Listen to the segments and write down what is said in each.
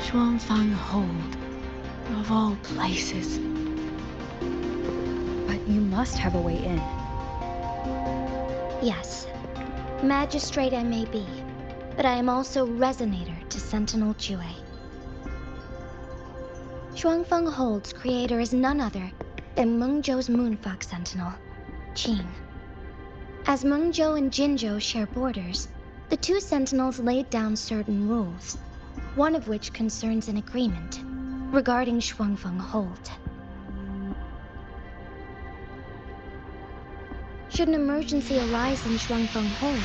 Shuangfang Hold, of all places. But you must have a way in. Yes. Magistrate I may be, but I am also Resonator to Sentinel Jue. Shuangfeng Hold's creator is none other than Mengzhou's Moonfuck Sentinel, Qin. As Mengzhou and Jinzhou share borders, the two sentinels laid down certain rules, one of which concerns an agreement regarding Shuangfeng Hold. Should an emergency arise in Shuangfeng Hold,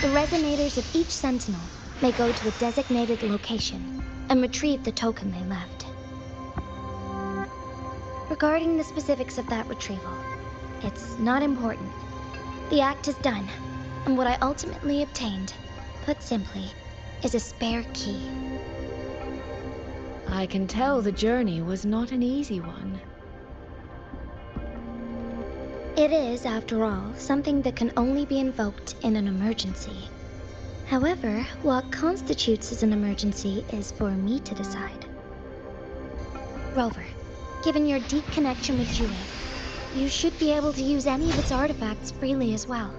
the resonators of each sentinel may go to a designated location and retrieve the token they left. Regarding the specifics of that retrieval, it's not important. The act is done, and what I ultimately obtained, put simply, is a spare key. I can tell the journey was not an easy one. It is, after all, something that can only be invoked in an emergency. However, what constitutes as an emergency is for me to decide. Rover, given your deep connection with Jue, you should be able to use any of its artifacts freely as well.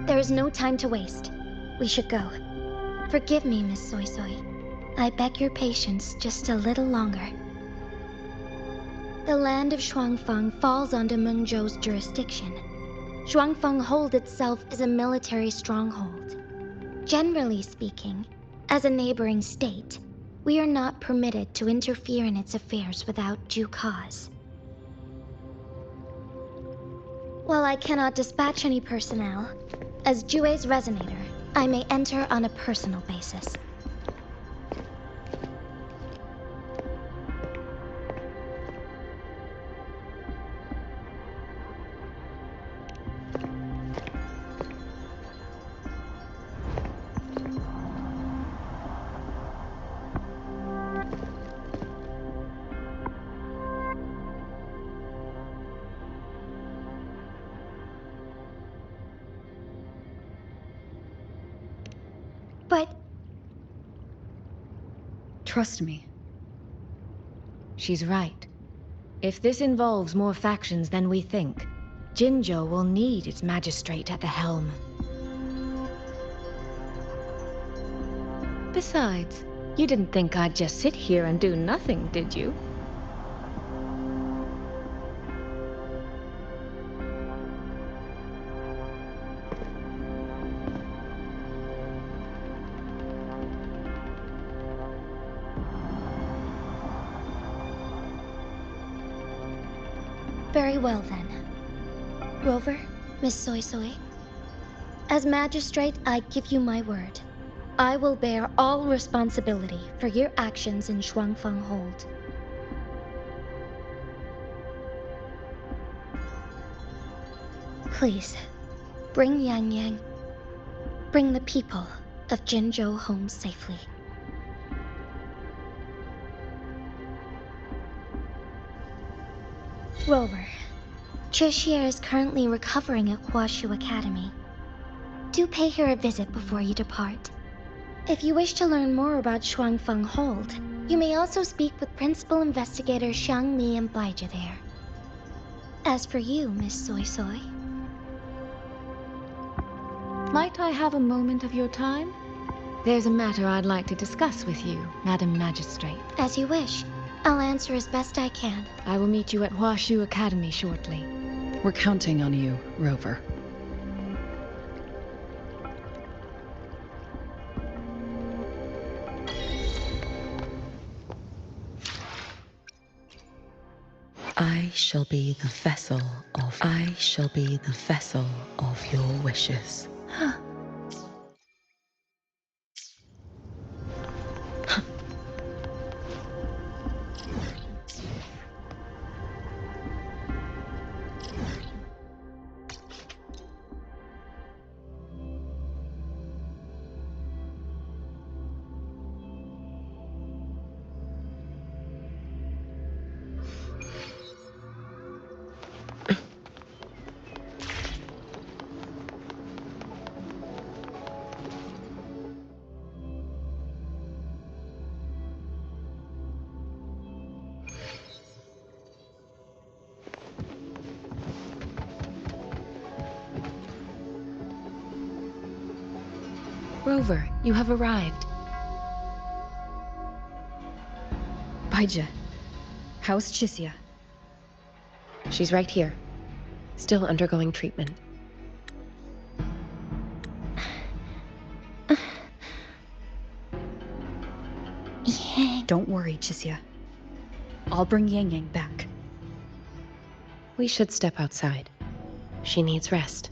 There is no time to waste. We should go. Forgive me, Miss Soy Soy. I beg your patience just a little longer. The land of Shuangfeng falls under Mengzhou's jurisdiction. Shuangfeng Hold itself is a military stronghold. Generally speaking, as a neighboring state, we are not permitted to interfere in its affairs without due cause. While I cannot dispatch any personnel, as Jue's resonator, I may enter on a personal basis. But... Trust me. She's right. If this involves more factions than we think, Jinzhou will need its magistrate at the helm. Besides, you didn't think I'd just sit here and do nothing, did you? very well then. Rover, Miss Soy Soy. As magistrate, I give you my word. I will bear all responsibility for your actions in Shuangfeng Hold. Please, bring Yangyang. Bring the people of Jinzhou home safely. Rover, Trishir is currently recovering at Huashu Academy. Do pay her a visit before you depart. If you wish to learn more about Shuangfeng Hold, you may also speak with Principal Investigator Xiang Li and Baija there. As for you, Miss Soy Soy... Might I have a moment of your time? There's a matter I'd like to discuss with you, Madam Magistrate. As you wish. I'll answer as best I can. I will meet you at Huashu Academy shortly. We're counting on you, Rover. I shall be the vessel of your wishes. Rover, you have arrived. Baija, how's Chisia? She's right here, still undergoing treatment. Yeah. Don't worry, Chisia. I'll bring Yangyang back. We should step outside. She needs rest.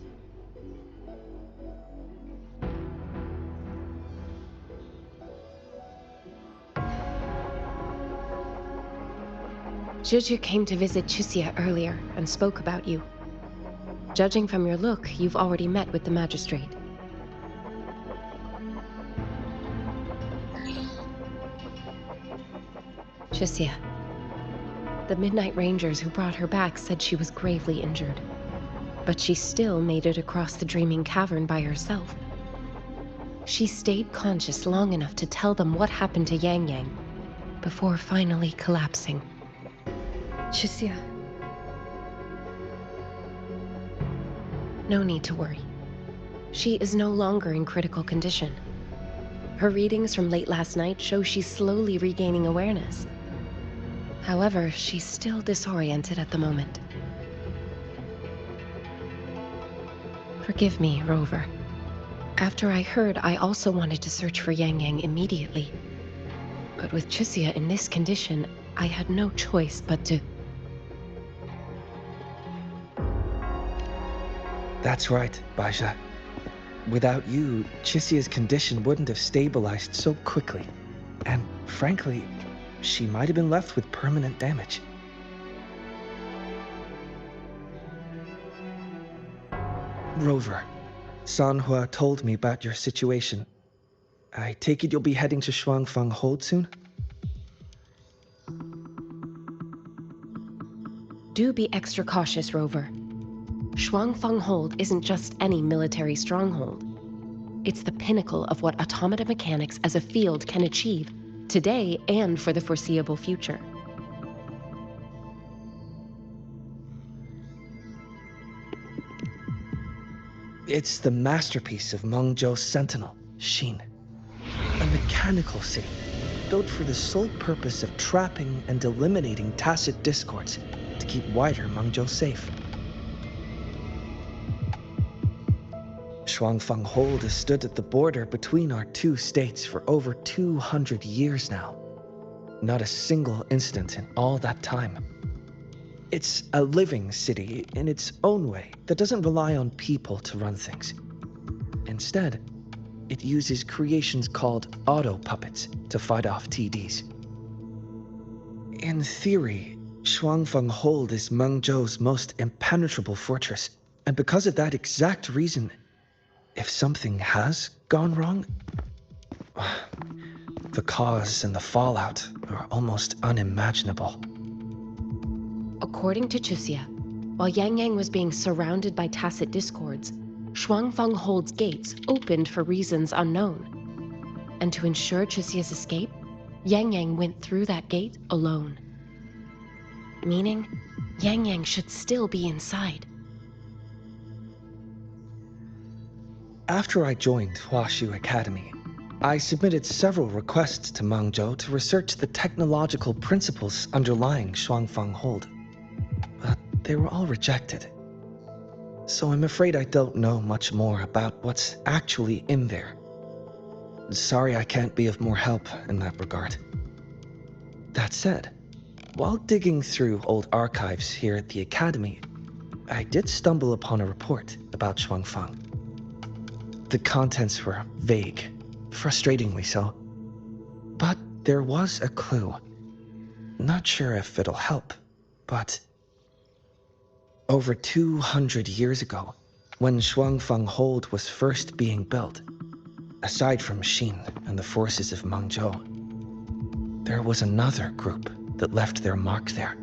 Juju came to visit Chisia earlier and spoke about you. Judging from your look, you've already met with the magistrate. Chisia. The Midnight Rangers who brought her back said she was gravely injured. But she still made it across the Dreaming Cavern by herself. She stayed conscious long enough to tell them what happened to Yangyang, before finally collapsing. Chisia. No need to worry. She is no longer in critical condition. Her readings from late last night show she's slowly regaining awareness. However, she's still disoriented at the moment. Forgive me, Rover. After I heard, I also wanted to search for Yangyang immediately. But with Chisia in this condition, I had no choice but to... That's right, Baija. Without you, Chisia's condition wouldn't have stabilized so quickly. And frankly, she might have been left with permanent damage. Rover, Sanhua told me about your situation. I take it you'll be heading to Shuangfang Hold soon? Do be extra cautious, Rover. Shuangfang Hold isn't just any military stronghold. It's the pinnacle of what automata mechanics as a field can achieve, today and for the foreseeable future. It's the masterpiece of Mengzhou's sentinel, Xin. A mechanical city, built for the sole purpose of trapping and eliminating tacit discords to keep wider Mengzhou safe. Shuangfang Hold has stood at the border between our two states for over 200 years now. Not a single incident in all that time. It's a living city in its own way that doesn't rely on people to run things. Instead, it uses creations called auto-puppets to fight off TDs. In theory, Shuangfang Hold is Mengzhou's most impenetrable fortress, and because of that exact reason, if something has gone wrong, the cause and the fallout are almost unimaginable. According to Chisia, while Yangyang was being surrounded by tacit discords, Shuangfang Hold's gates opened for reasons unknown. And to ensure Chisia's escape, Yangyang went through that gate alone. Meaning, Yangyang should still be inside. After I joined Huaxu Academy, I submitted several requests to Mengzhou to research the technological principles underlying Shuangfang Hold. But they were all rejected. So I'm afraid I don't know much more about what's actually in there. Sorry I can't be of more help in that regard. That said, while digging through old archives here at the Academy, I did stumble upon a report about Shuangfang. The contents were vague, frustratingly so. But there was a clue. Not sure if it'll help, but... Over 200 years ago, when Shuangfang Hold was first being built, aside from Xin and the forces of Mengzhou, there was another group that left their mark there.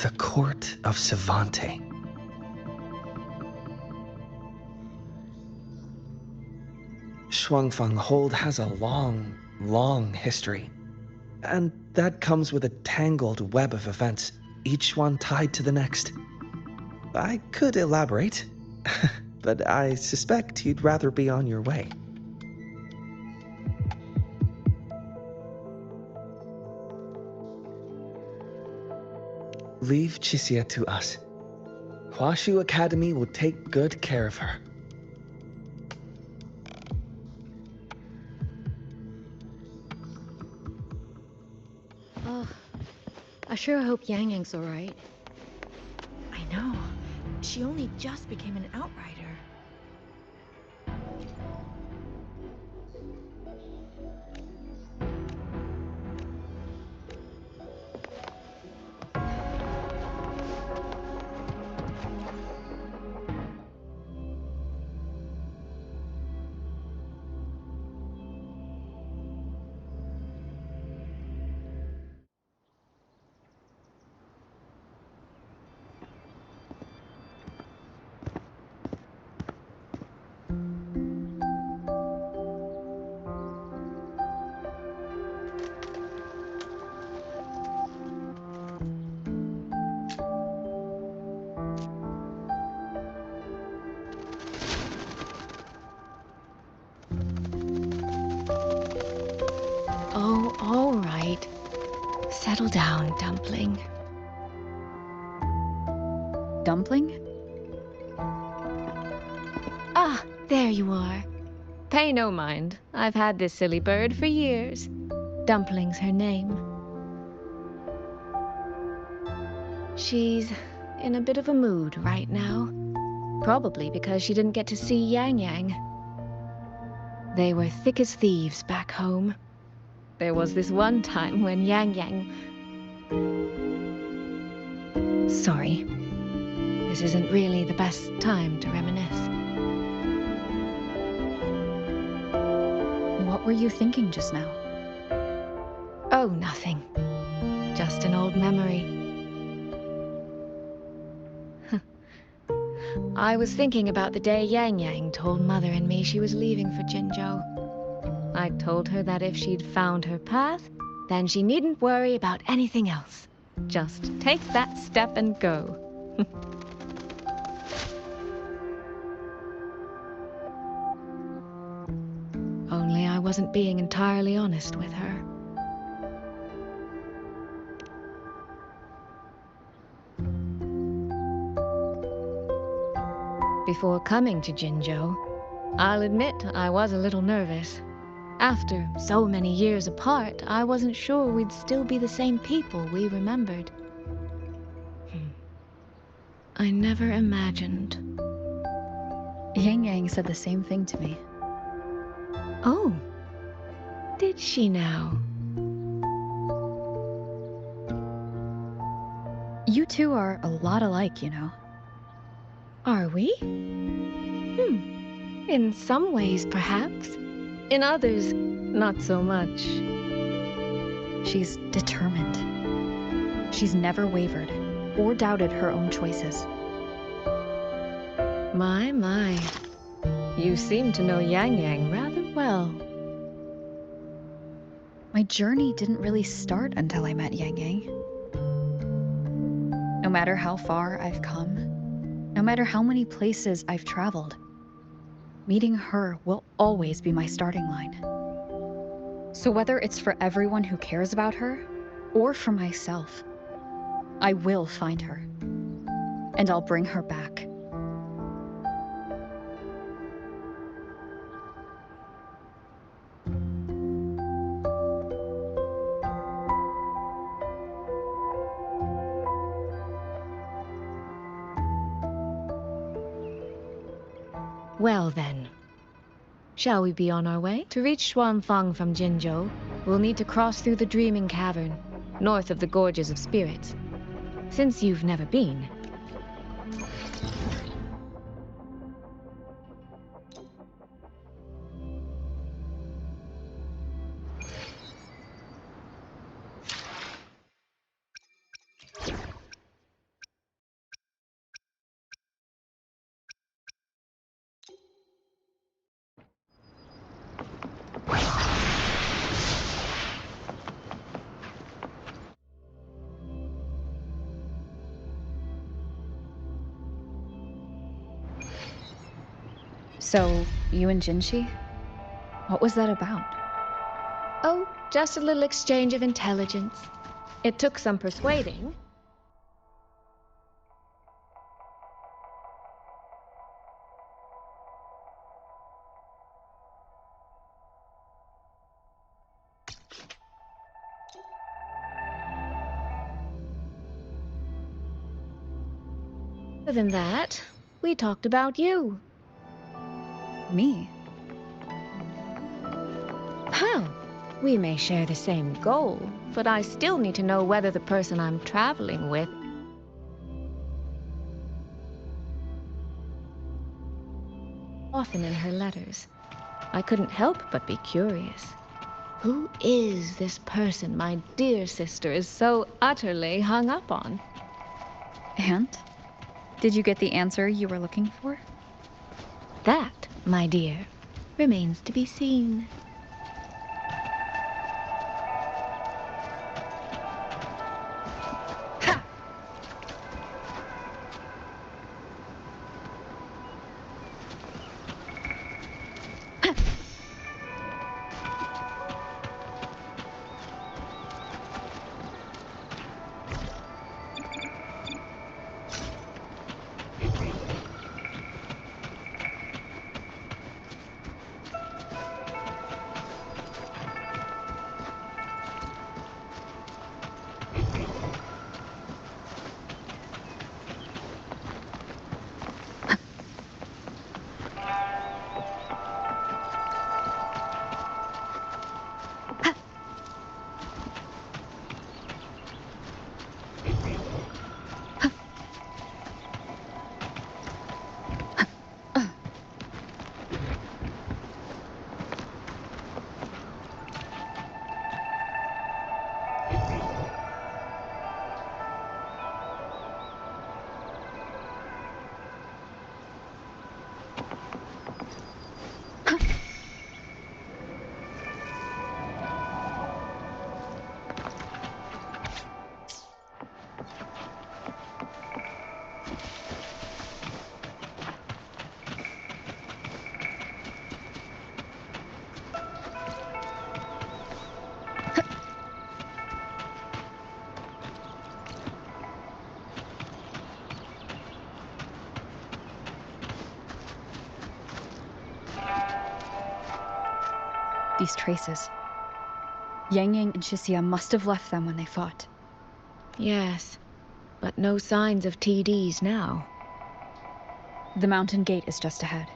The Court of Savante. Shuangfang Hold has a long history. And that comes with a tangled web of events, each one tied to the next. I could elaborate, but I suspect you'd rather be on your way. Leave Chixia to us. Huashu Academy will take good care of her. Oh, I sure hope Yangyang's alright. I know. She only just became an outrider. Oh, alright. Settle down, Dumpling. Dumpling? Ah, there you are. Pay no mind. I've had this silly bird for years. Dumpling's her name. She's in a bit of a mood right now. Probably because she didn't get to see Yangyang. They were thick as thieves back home. There was this one time when Yangyang... Sorry. This isn't really the best time to reminisce. What were you thinking just now? Oh, nothing. Just an old memory. I was thinking about the day Yangyang told Mother and me she was leaving for Jinzhou. I told her that if she'd found her path, then she needn't worry about anything else. Just take that step and go. Only I wasn't being entirely honest with her. Before coming to Jinzhou, I'll admit I was a little nervous. After so many years apart, I wasn't sure we'd still be the same people we remembered. I never imagined. Yangyang said the same thing to me. Oh, did she now? You two are a lot alike, you know. Are we? In some ways, perhaps. In others, not so much. She's determined. She's never wavered or doubted her own choices. My. You seem to know Yangyang rather well. My journey didn't really start until I met Yangyang. No matter how far I've come, no matter how many places I've traveled, meeting her will always be my starting line. So whether it's for everyone who cares about her, or for myself, I will find her. And I'll bring her back. Well then, shall we be on our way? To reach Xuanfang from Jinzhou, we'll need to cross through the Dreaming Cavern, north of the Gorges of Spirits. Since you've never been. So, you and Jinshi? What was that about? Oh, just a little exchange of intelligence. It took some persuading. Other than that, we talked about you. Me? Well, we may share the same goal, but I still need to know whether the person I'm traveling with often in her letters. I couldn't help but be curious. Who is this person my dear sister is so utterly hung up on? And? Did you get the answer you were looking for? That, my dear, remains to be seen. These traces. Yangyang and Shisia must have left them when they fought. Yes, but no signs of TDs now. The mountain gate is just ahead.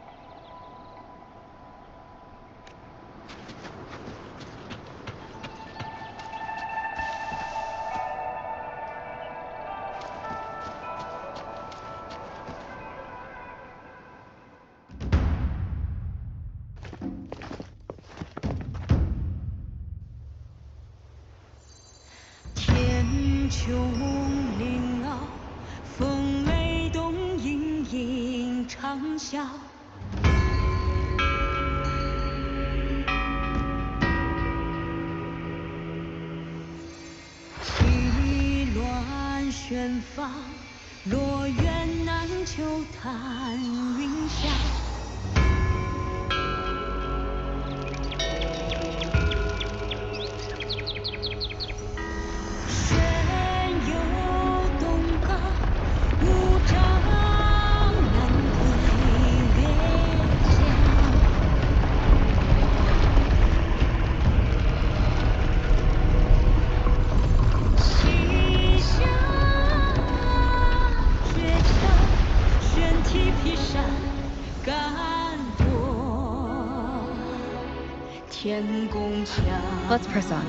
Let's press on.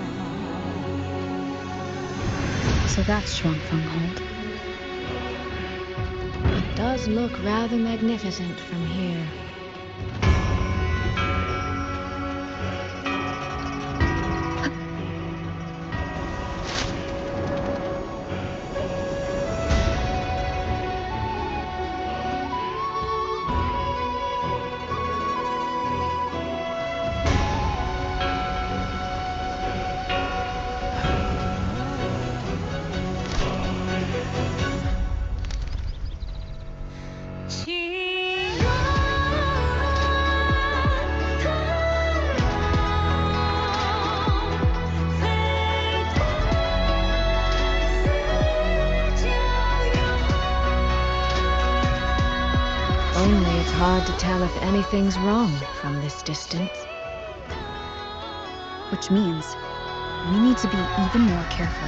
So that's Shuangfeng Hold. It does look rather magnificent from here. Only it's hard to tell if anything's wrong from this distance. Which means we need to be even more careful.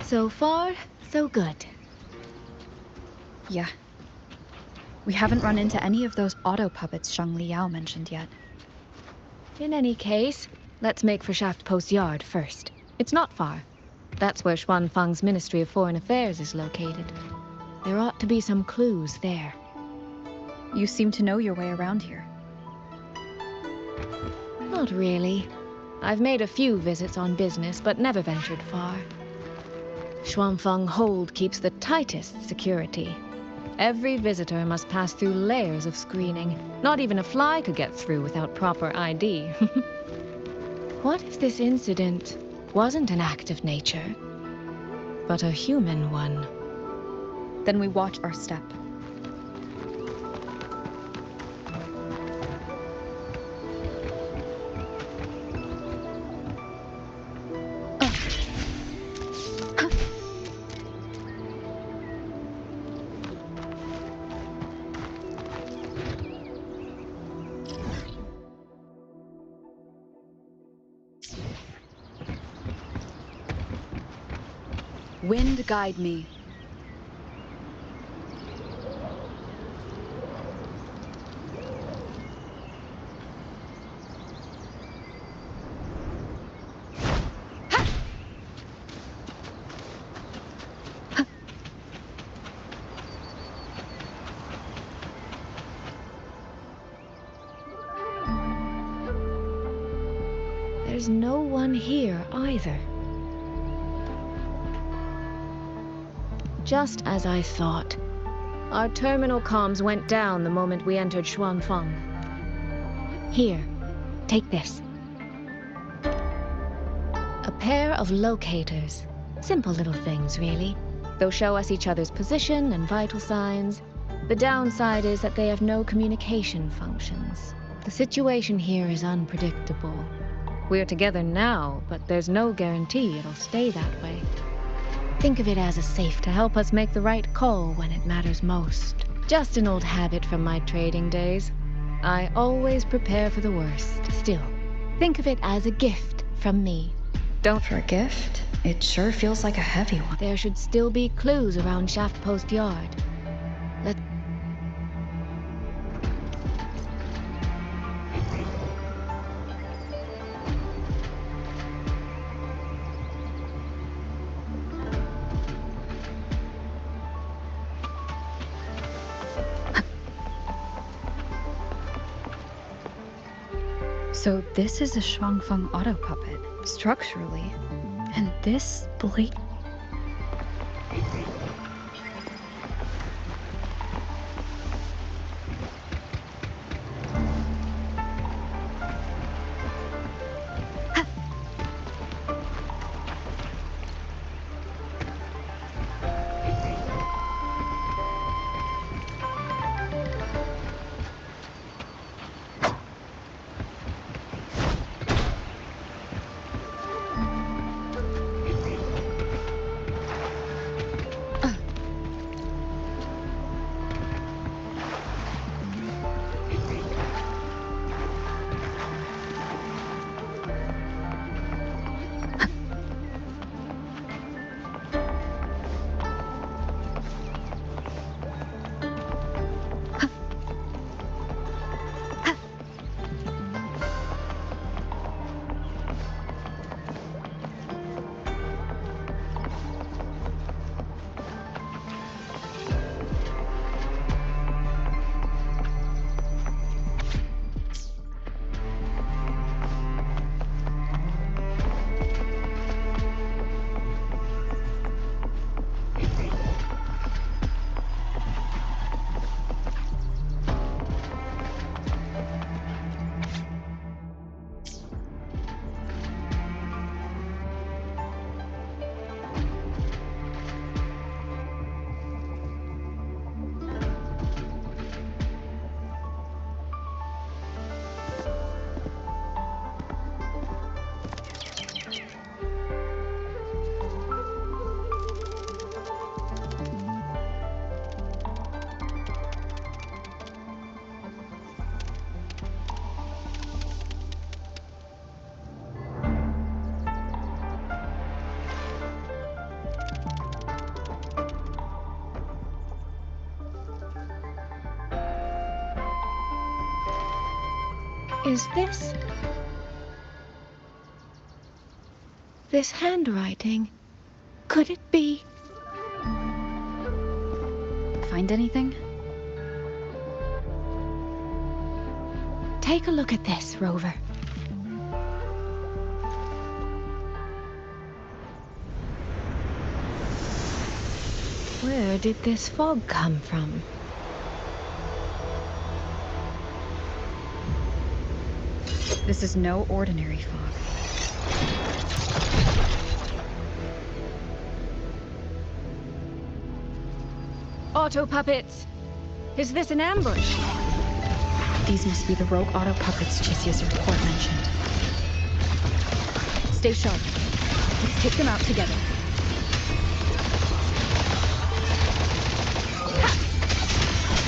So far, so good. Yeah. We haven't run into any of those auto puppets Shang Liao mentioned yet. In any case, let's make for Shaft Post Yard first. It's not far. That's where Xuanfang's Ministry of Foreign Affairs is located. There ought to be some clues there. You seem to know your way around here. Not really. I've made a few visits on business, but never ventured far. Xuanfang Hold keeps the tightest security. Every visitor must pass through layers of screening. Not even a fly could get through without proper ID. What if this incident wasn't an act of nature, but a human one? Then we watch our step. Wind guide me. There's no one here either. Just as I thought. Our terminal comms went down the moment we entered Xuanfang. Here, take this. A pair of locators. Simple little things, really. They'll show us each other's position and vital signs. The downside is that they have no communication functions. The situation here is unpredictable. We're together now, but there's no guarantee it'll stay that way. Think of it as a safe to help us make the right call when it matters most. Just an old habit from my trading days. I always prepare for the worst. Still, think of it as a gift from me. Don't For a gift, it sure feels like a heavy one. There should still be clues around Shaft Post Yard. Let So this is a Xuanfang auto puppet, structurally. And this blade... Is this... this handwriting? Could it be... Find anything? Take a look at this, Rover. Where did this fog come from? This is no ordinary fog. Auto puppets! Is this an ambush? These must be the rogue auto puppets Chisia's report mentioned. Stay sharp. Let's take them out together.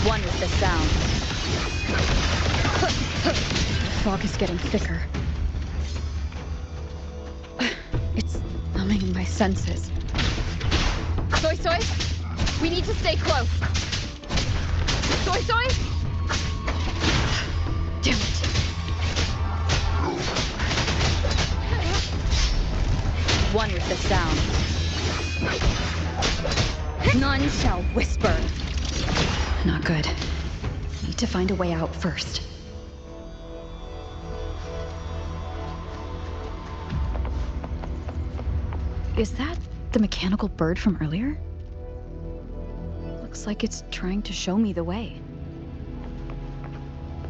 One with the sound. The fog is getting thicker. It's numbing in my senses. Soy Soy! We need to stay close! Soy Soy! Damn it! One with the sound. None shall whisper. Not good. Need to find a way out first. Is that the mechanical bird from earlier? Looks like it's trying to show me the way.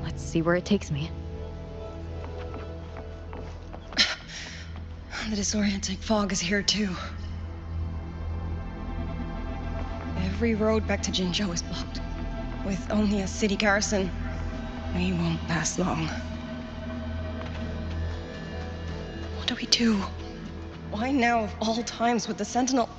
Let's see where it takes me. The disorienting fog is here too. Every road back to Jinzhou is blocked. With only a city garrison, we won't last long. What do we do? Why now of all times with the Sentinel?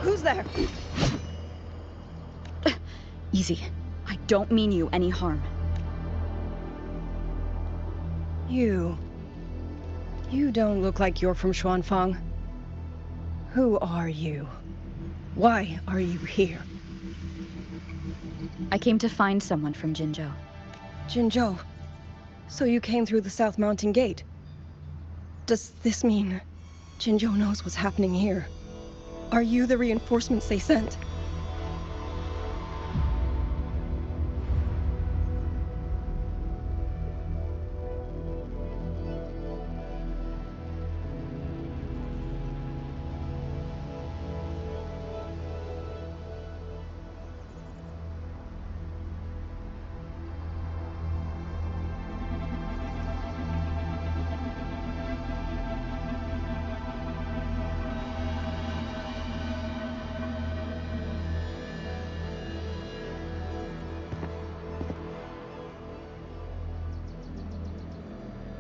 Who's there? Easy. I don't mean you any harm. You don't look like you're from Xuanfang. Who are you? Why are you here? I came to find someone from Jinzhou. Jinzhou. So you came through the South Mountain Gate. Does this mean Jinzhou knows what's happening here? Are you the reinforcements they sent?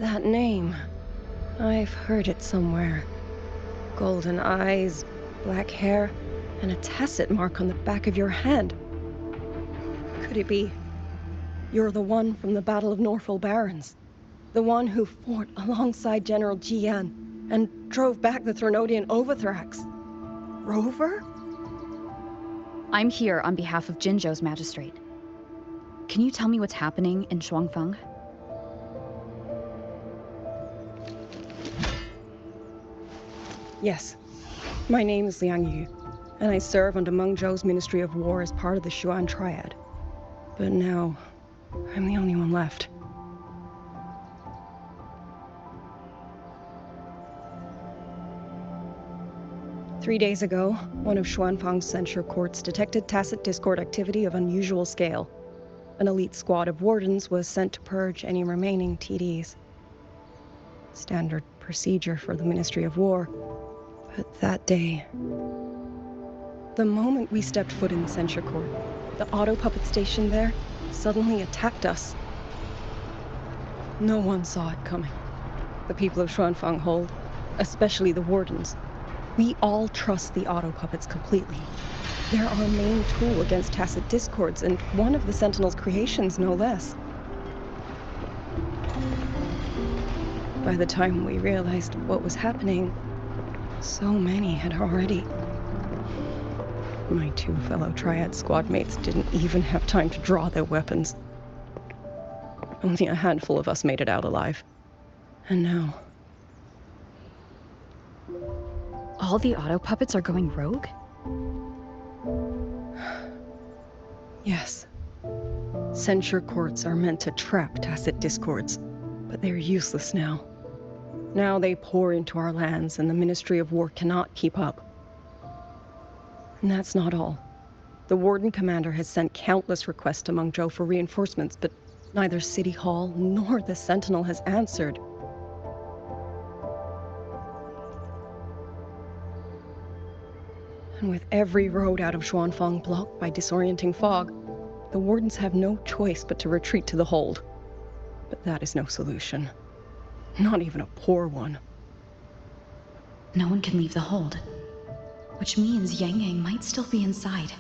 That name. I've heard it somewhere. Golden eyes, black hair, and a tacit mark on the back of your hand. Could it be you're the one from the Battle of Norfolk Barrens? The one who fought alongside General Jian and drove back the Threnodian Overthrax? Rover? I'm here on behalf of Jinzhou's magistrate. Can you tell me what's happening in Xuanfang? Yes. My name is Liang Yu, and I serve under Meng Zhou's Ministry of War as part of the Xuan Triad. But now, I'm the only one left. Three days ago, one of Xuanfang's censure courts detected tacit discord activity of unusual scale. An elite squad of wardens was sent to purge any remaining TDs. Standard procedure for the Ministry of War. But that day, the moment we stepped foot in the censure court, the auto puppet station there suddenly attacked us. No one saw it coming. The people of Xuanfang Hold, especially the wardens. We all trust the auto puppets completely. They're our main tool against tacit discords, and one of the Sentinel's creations, no less. By the time we realized what was happening, so many had already... My 2 fellow Triad squad mates didn't even have time to draw their weapons. Only a handful of us made it out alive. And now... All the auto puppets are going rogue? Yes. Censure courts are meant to trap tacit discords, but they're useless now. Now they pour into our lands, and the Ministry of War cannot keep up. And that's not all. The Warden Commander has sent countless requests to Mengzhou for reinforcements, but neither City Hall nor the Sentinel has answered. And with every road out of Xuanfang blocked by disorienting fog, the Wardens have no choice but to retreat to the hold. But that is no solution. Not even a poor one. No one can leave the hold. Which means Yangyang might still be inside.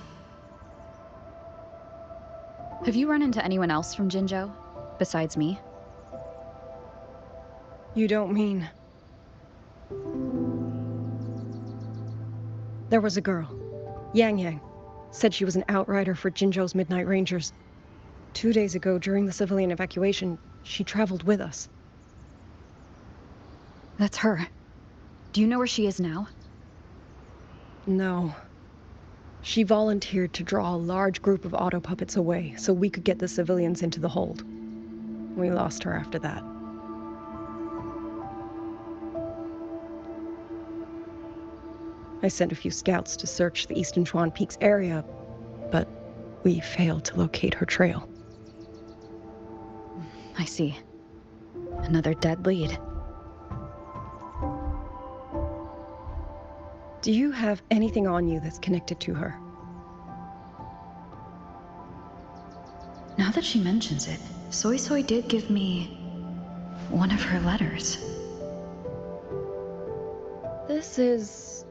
Have you run into anyone else from Jinzhou, besides me? You don't mean... There was a girl, Yangyang. Said she was an outrider for Jinzhou's Midnight Rangers. 2 days ago, during the civilian evacuation, she traveled with us. That's her. Do you know where she is now? No. She volunteered to draw a large group of auto puppets away so we could get the civilians into the hold. We lost her after that. I sent a few scouts to search the Eastern Chuan Peaks area, but we failed to locate her trail. I see. Another dead lead. Do you have anything on you that's connected to her? Now that she mentions it, Soy Soy did give me one of her letters. This is...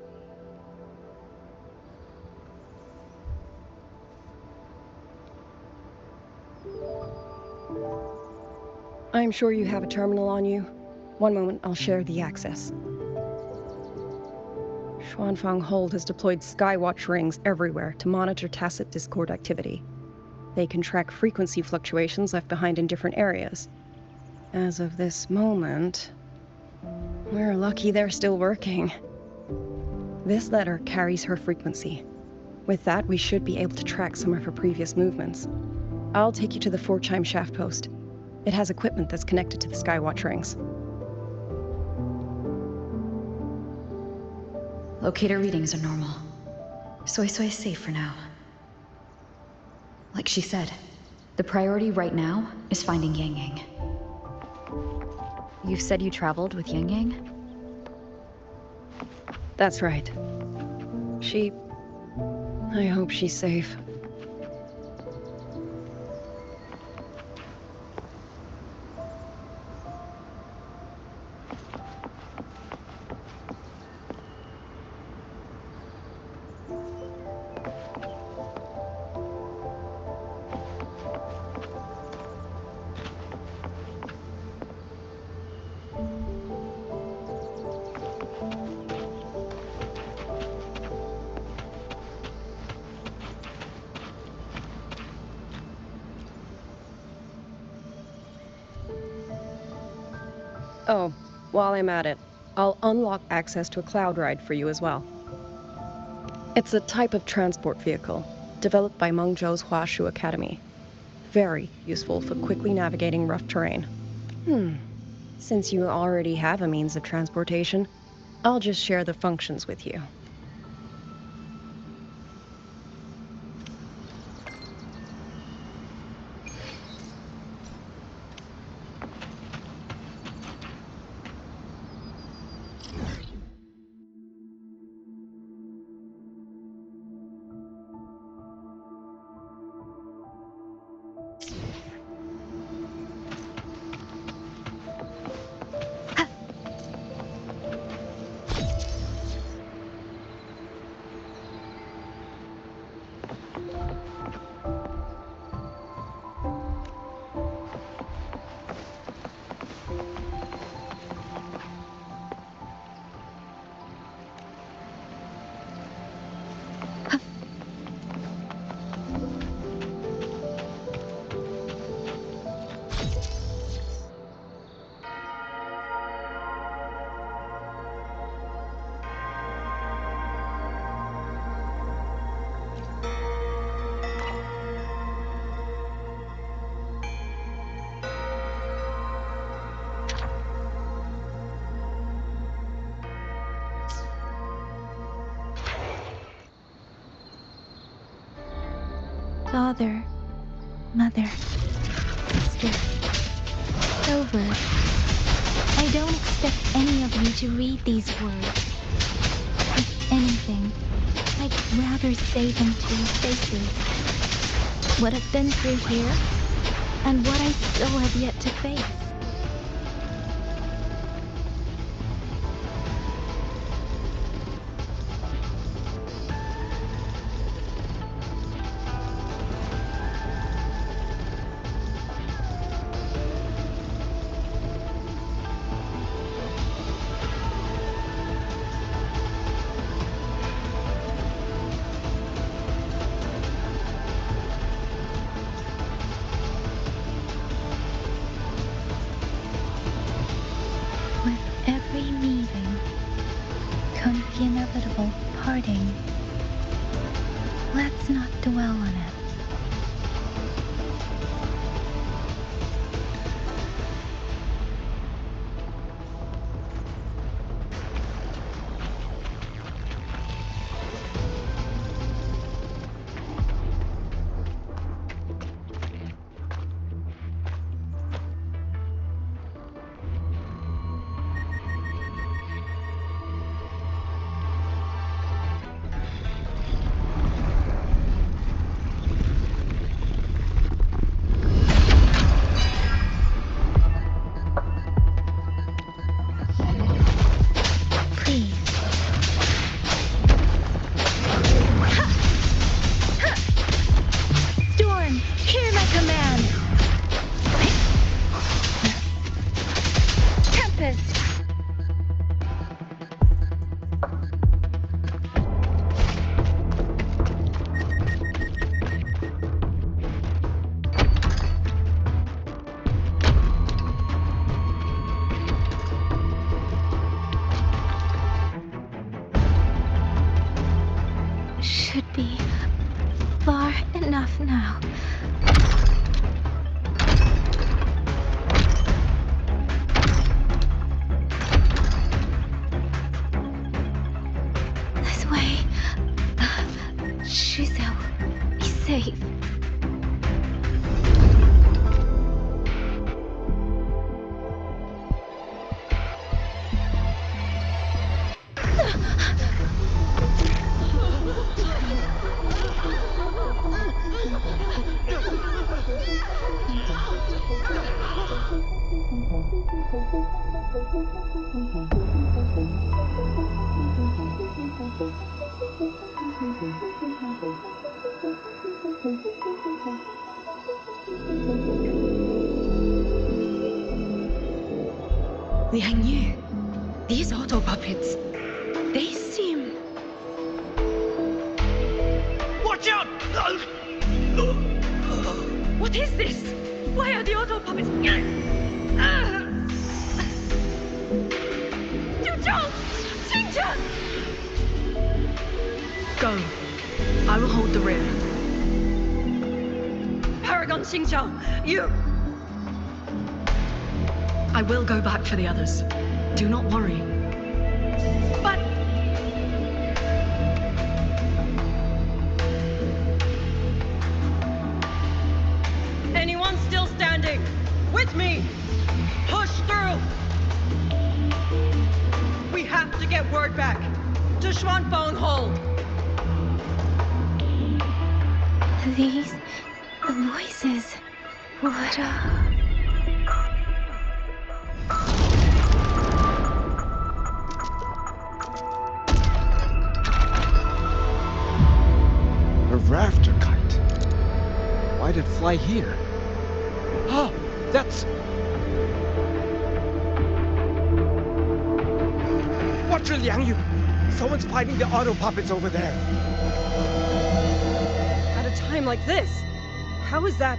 I'm sure you have a terminal on you. One moment, I'll share the access. Xuanfang Hold has deployed Skywatch rings everywhere to monitor tacit discord activity. They can track frequency fluctuations left behind in different areas. As of this moment, we're lucky they're still working. This letter carries her frequency. With that, we should be able to track some of her previous movements. I'll take you to the 4-chime shaft post. It has equipment that's connected to the Skywatch rings. Locator readings are normal. Soy Soy is safe for now. Like she said, the priority right now is finding Yangyang. You said you traveled with Yangyang? That's right. I hope she's safe. Oh, while I'm at it, I'll unlock access to a cloud ride for you as well. It's a type of transport vehicle, developed by Mengzhou's Huashu Academy. Very useful for quickly navigating rough terrain. Since you already have a means of transportation, I'll just share the functions with you. father, mother, sister. Rover, I don't expect any of you to read these words. If anything, I'd rather say them to your faces. What I've been through here, and what I still have yet to face. With every meeting comes the inevitable parting. Let's not dwell on it. Please. Storm, hear my command! Tempest! Should be far enough now. This way. Shizu, be safe. Liang, these auto puppets, they seem... Watch out! What is this? Why are the auto puppets... Go. I will hold the rear. Paragon Xingqiao, you... I will go back for the others. Do not worry. But... Anyone still standing? With me! Push through! We have to get word back to Xuanfeng Hold! These voices. What A rafter kite. Why'd it fly here? Ah, that's... Watch your Liang Yu! Someone's fighting the auto puppets over there. At a time like this, how is that?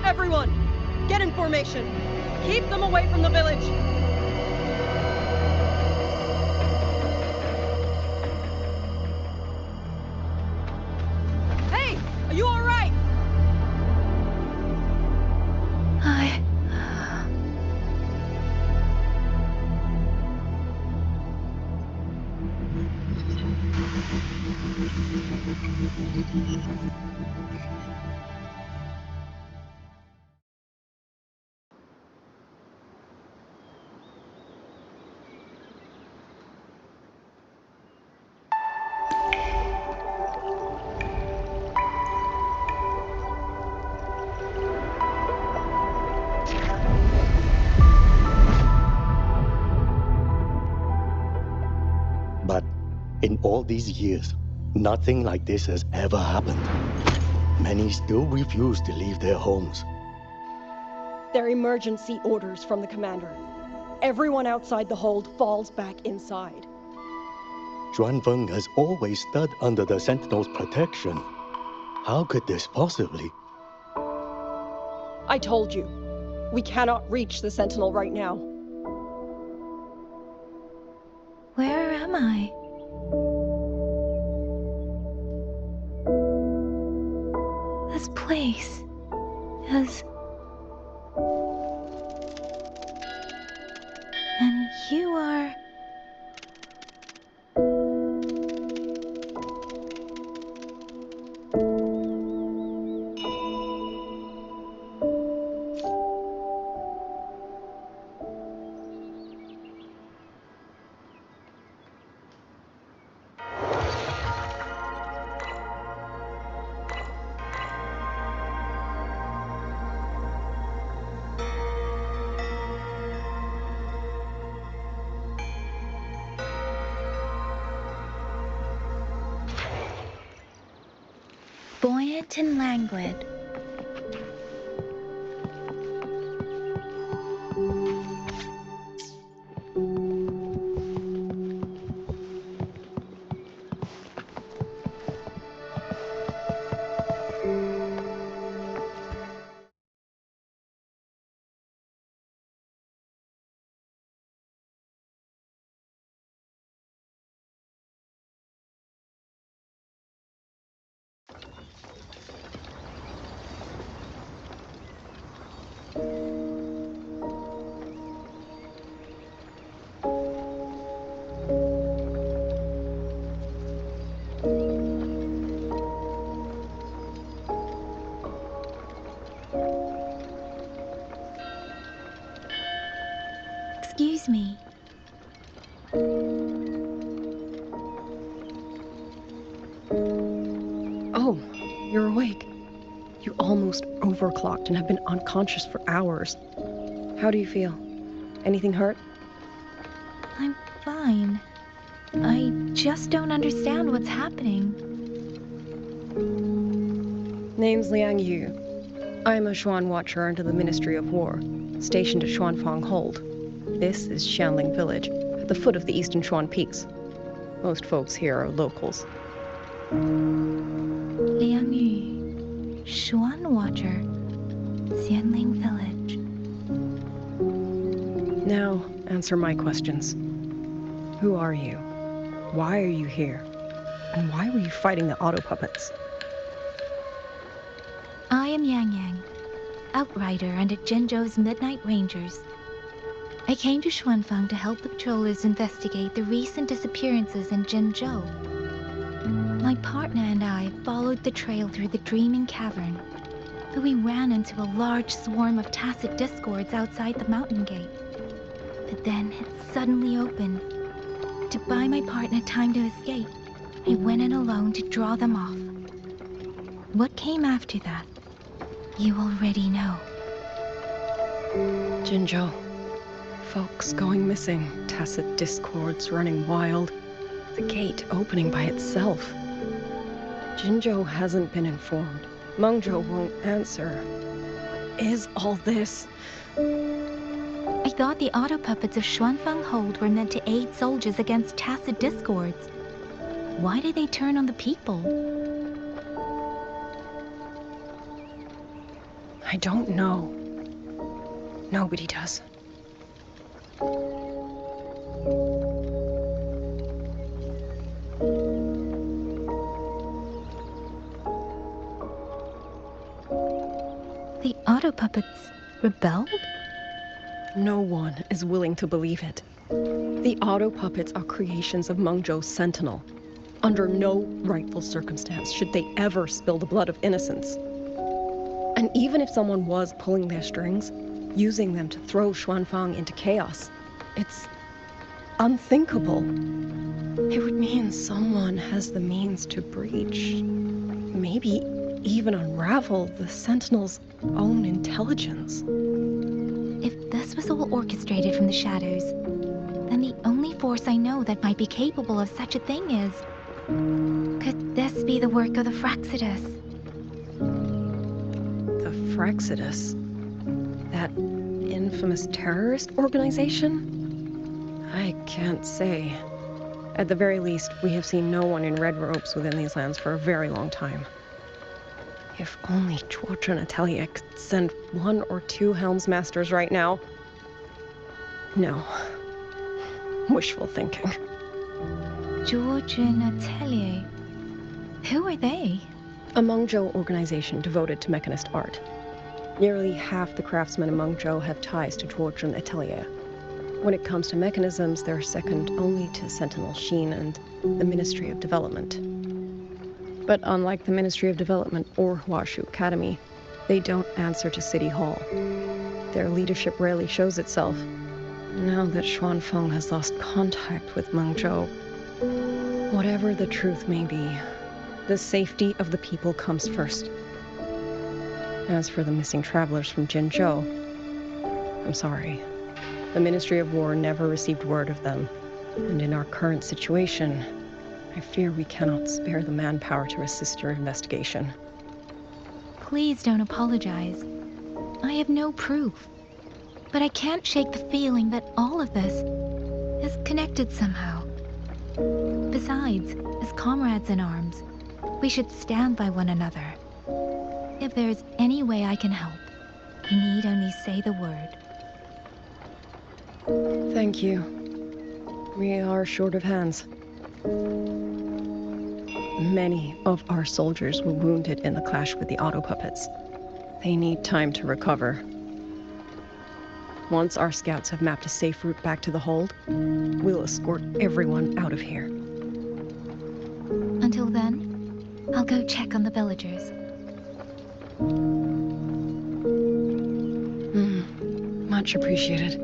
Everyone, get in formation. Keep them away from the village. Hey, are you all right? But in all these years, nothing like this has ever happened. Many still refuse to leave their homes. They're emergency orders from the commander. Everyone outside the hold falls back inside. Xuanfeng has always stood under the Sentinel's protection. How could this possibly? I told you, we cannot reach the Sentinel right now. Where am I? This place is... And you are... buoyant and languid. Excuse me. Oh, you're awake. You almost overclocked and have been unconscious for hours. How do you feel? Anything hurt? I'm fine. I just don't understand what's happening. Name's Liang Yu. I'm a Xuan Watcher under the Ministry of War, stationed at Xuanfang Hold. This is Xianling Village, at the foot of the Eastern Xuan Peaks. Most folks here are locals. Liang Yu, Xuan Watcher, Xianling Village. Now, answer my questions. Who are you? Why are you here? And why were you fighting the auto puppets? I am Yangyang, Outrider under Jinzhou's Midnight Rangers. I came to Xuanfang to help the patrollers investigate the recent disappearances in Jinzhou. My partner and I followed the trail through the Dreaming Cavern, but we ran into a large swarm of tacit discords outside the mountain gate. But then it suddenly opened. To buy my partner time to escape, I went in alone to draw them off. What came after that, you already know. Jinzhou. Folks going missing, tacit discords running wild, the gate opening by itself. Jinzhou hasn't been informed. Mengzhou won't answer. What is all this? I thought the auto puppets of Xuanfang Hold were meant to aid soldiers against tacit discords. Why did they turn on the people? I don't know. Nobody does. The auto puppets rebelled? No one is willing to believe it. The auto puppets are creations of Mengzhou's Sentinel. Under no rightful circumstance should they ever spill the blood of innocents. And even if someone was pulling their strings, using them to throw Xuanfang into chaos, it's unthinkable. It would mean someone has the means to breach, maybe even unravel the Sentinel's own intelligence. If this was all orchestrated from the shadows, then the only force I know that might be capable of such a thing is... Could this be the work of the Fraxidus? The Fraxidus? That infamous terrorist organization? I can't say. At the very least, we have seen no one in red robes within these lands for a very long time. If only George and Atelier could send 1 or 2 Helms Masters right now. No. Wishful thinking. George and Atelier? Who are they? A Mengzhou organization devoted to mechanist art. Nearly half the craftsmen in Mengzhou have ties to George and Atelier. When it comes to mechanisms, they're second only to Sentinel Sheen and the Ministry of Development. But unlike the Ministry of Development or Huashu Academy, they don't answer to City Hall. Their leadership rarely shows itself. Now that Xuanfeng has lost contact with Mengzhou, whatever the truth may be, the safety of the people comes first. As for the missing travelers from Jinzhou, I'm sorry. The Ministry of War never received word of them, and in our current situation, I fear we cannot spare the manpower to assist your investigation. Please don't apologize. I have no proof. But I can't shake the feeling that all of this is connected somehow. Besides, as comrades in arms, we should stand by one another. If there's any way I can help, you need only say the word. Thank you. We are short of hands. Many of our soldiers were wounded in the clash with the auto puppets. They need time to recover. Once our scouts have mapped a safe route back to the hold, we'll escort everyone out of here. Until then, I'll go check on the villagers. Much appreciated.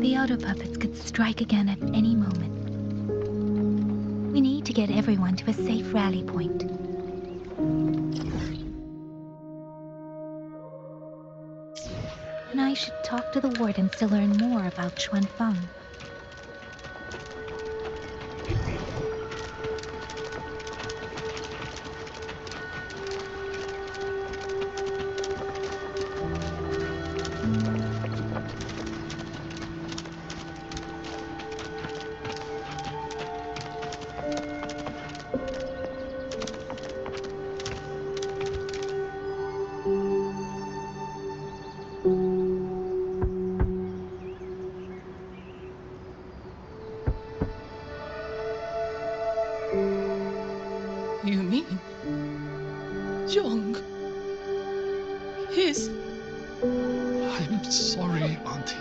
The auto puppets could strike again at any moment. We need to get everyone to a safe rally point. And I should talk to the wardens to learn more about Xuanfeng. You mean... Young? His... I'm sorry, Auntie.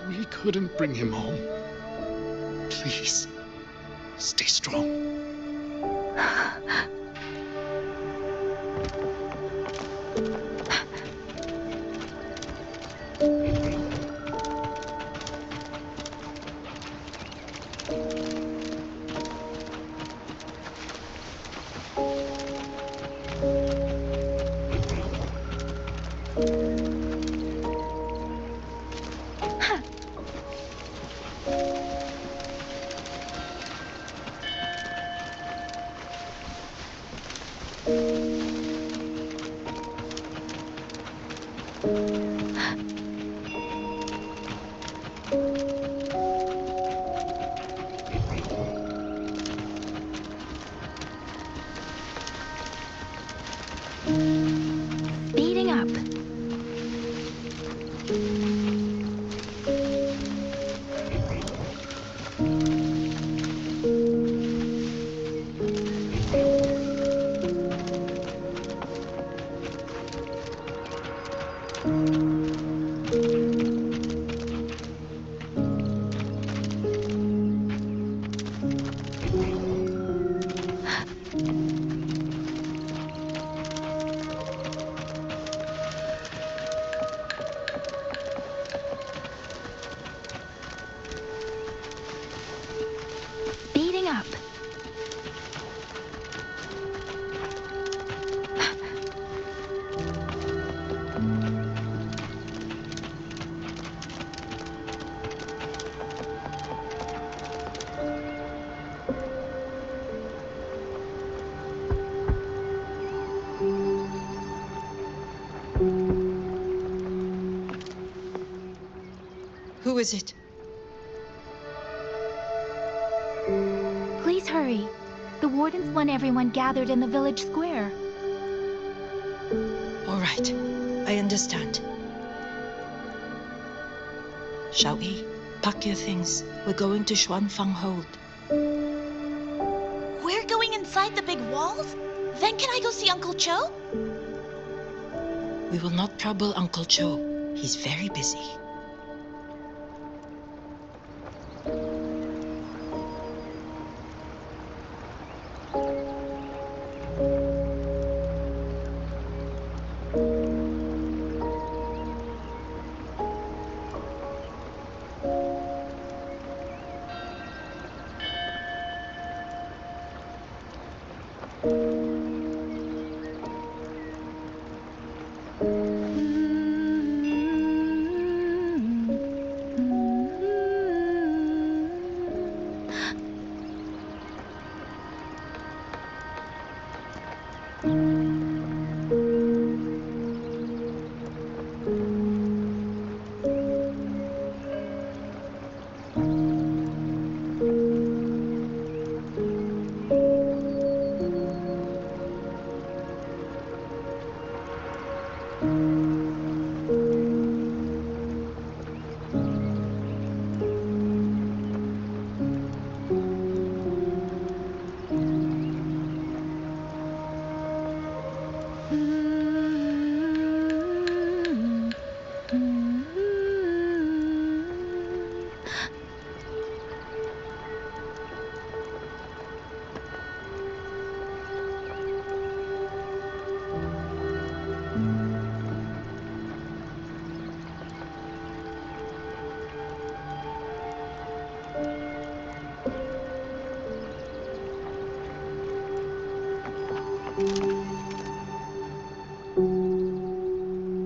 We couldn't bring him home. Please, stay strong. Who is it? Please hurry. The wardens want everyone gathered in the village square. All right, I understand. Shall we? Pack your things. We're going to Xuanfang Hold. We're going inside the big walls? Then can I go see Uncle Cho? We will not trouble Uncle Cho. He's very busy.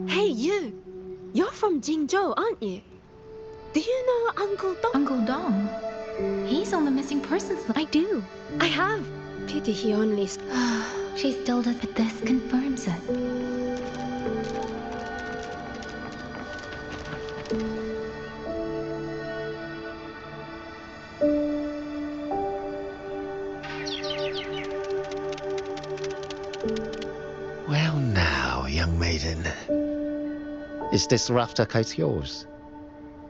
Hey, you! You're from Jingzhou, aren't you? Do you know Uncle Dong? Uncle Dong? He's on the missing persons list. I do. I have. Pity he only... She still does, but this confirms it. Well now, young maiden. Is this rafter kite yours?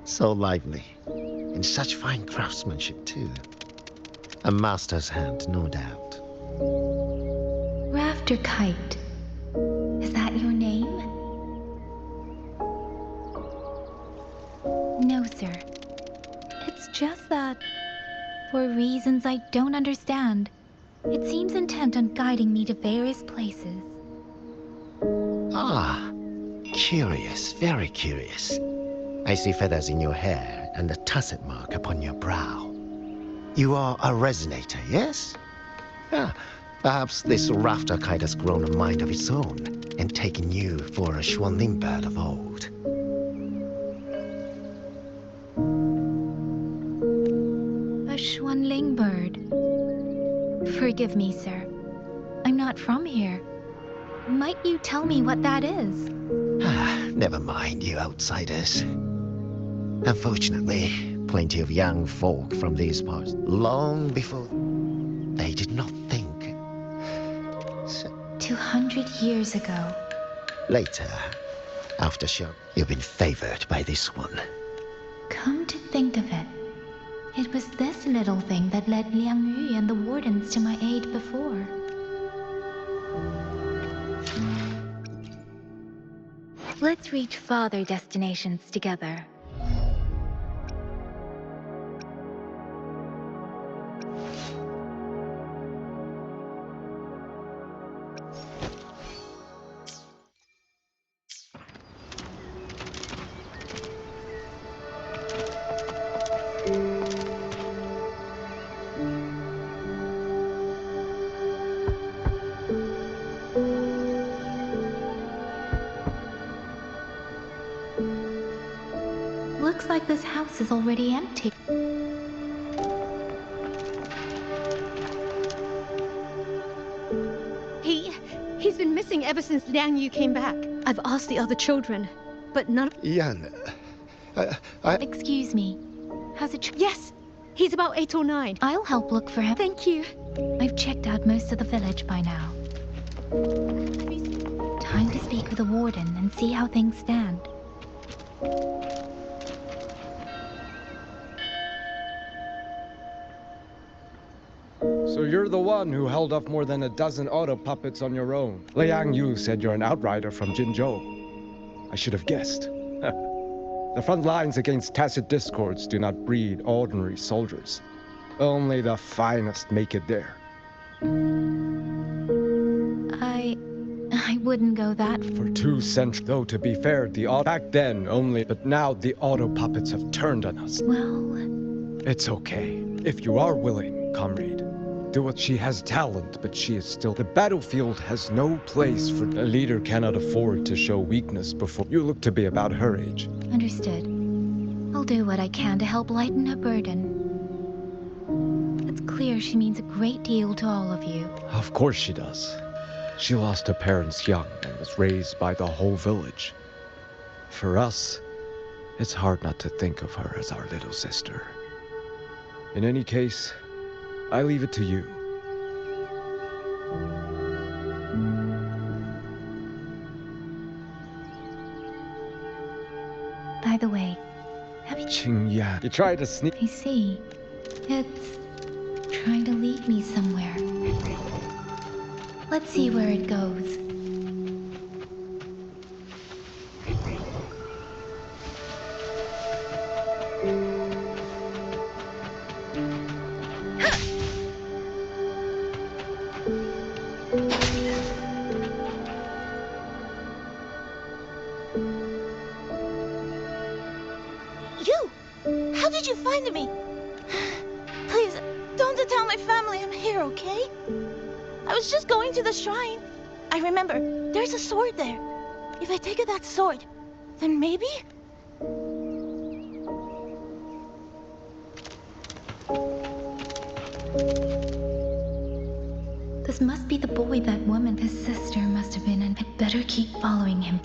So lively, and such fine craftsmanship too. A master's hand, no doubt. Rafter Kite. Is that your name? No, sir. It's just that, for reasons I don't understand, it seems intent on guiding me to various places. Ah, curious, very curious. I see feathers in your hair and a tusset mark upon your brow. You are a resonator, yes? Ah, perhaps this rafter kite has grown a mind of its own and taken you for a Xuanling bird of old. A Xuanling bird. Forgive me, sir. I'm not from here. Might you tell me what that is? Ah, never mind, you outsiders. Unfortunately, plenty of young folk from these parts, long before they did not think. So 200 years ago. later, after shock, you've been favored by this one. Come to think of it, it was this little thing that led Liang Yu and the wardens to my aid before. Let's reach farther destinations together. Looks like this house is already empty. He's been missing ever since Liang Yu came back. I've asked the other children, but none of... Yan, Excuse me. How's it? Yes! He's about 8 or 9. I'll help look for him. Thank you. I've checked out most of the village by now. Time to speak with the warden and see how things stand. So you're the one who held off more than a dozen auto puppets on your own. Liang Yu said you're an outrider from Jinzhou. I should have guessed. The front lines against tacit discords do not breed ordinary soldiers. Only the finest make it there. I wouldn't go that For 2 centuries, though to be fair, back then only, but now the auto puppets have turned on us. Well... It's okay. If you are willing, comrade. Do what she has talent, but she is still... The battlefield has no place for... A leader cannot afford to show weakness before... You look to be about her age. Understood. I'll do what I can to help lighten her burden. It's clear she means a great deal to all of you. Of course she does. She lost her parents young and was raised by the whole village. For us, it's hard not to think of her as our little sister. In any case, I leave it to you. By the way, have you... Yangyang. You tried to sneak... I see. It's trying to lead me somewhere. Let's see where it goes. You! How did you find me? Please, don't tell my family I'm here, okay? I was just going to the shrine. I remember, there's a sword there. If I take that sword, then maybe... This must be the boy that woman his sister must have been, and I'd better keep following him.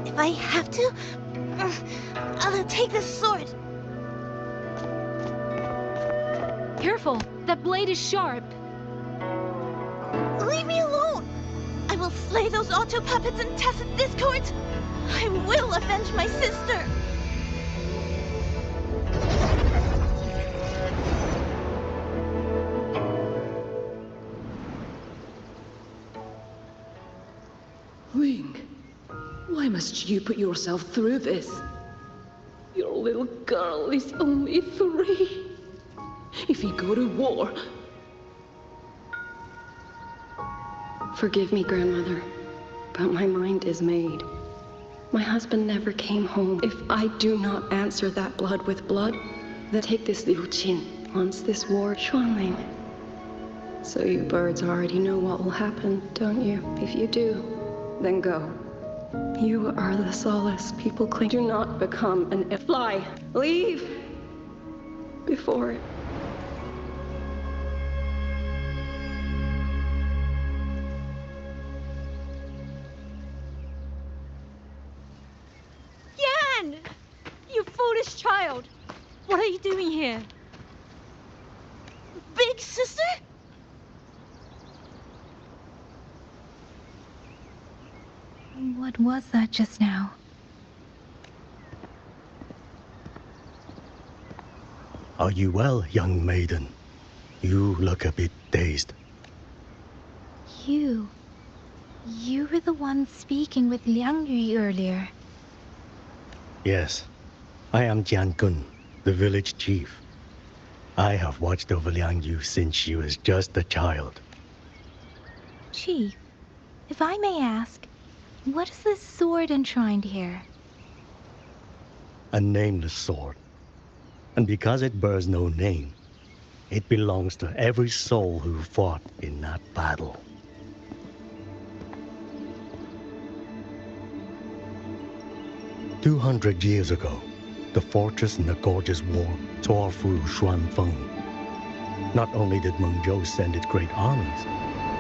If I have to, I'll take this sword. Careful! That blade is sharp! Leave me alone! I will slay those auto puppets and tacit discords! I will avenge my sister! Ling, why must you put yourself through this? Your little girl is only 3. If you go to war... Forgive me, grandmother, but my mind is made. My husband never came home. If I do not answer that blood with blood, then take this Liu Qin once this war Shuangling. So you birds already know what will happen, don't you? If you do, then go. You are the solace people cling. Do not become an fly. Leave before it. Yan! You foolish child! What are you doing here? Big sister? What was that just now? Are you well, young maiden? You look a bit dazed. You were the one speaking with Liang Yu earlier. Yes, I am Jian Gun, the village chief. I have watched over Liang Yu since she was just a child. Chief, if I may ask, what is this sword enshrined here? A nameless sword. And because it bears no name, it belongs to every soul who fought in that battle. "200 years ago, the fortress in the gorgeous war tore through Xuanfeng. Not only did Mengzhou send its great armies,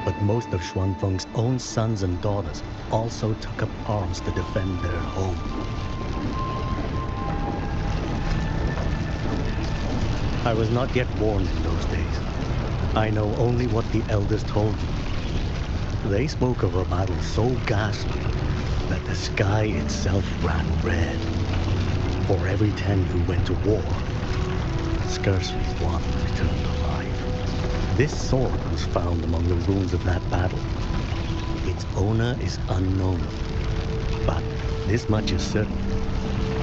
but most of Xuanfeng's own sons and daughters also took up arms to defend their home. I was not yet born in those days. I know only what the elders told me. They spoke of a battle so ghastly that the sky itself ran red. For every 10 who went to war, scarcely one returned alive. This sword was found among the ruins of that battle. Its owner is unknown, but this much is certain.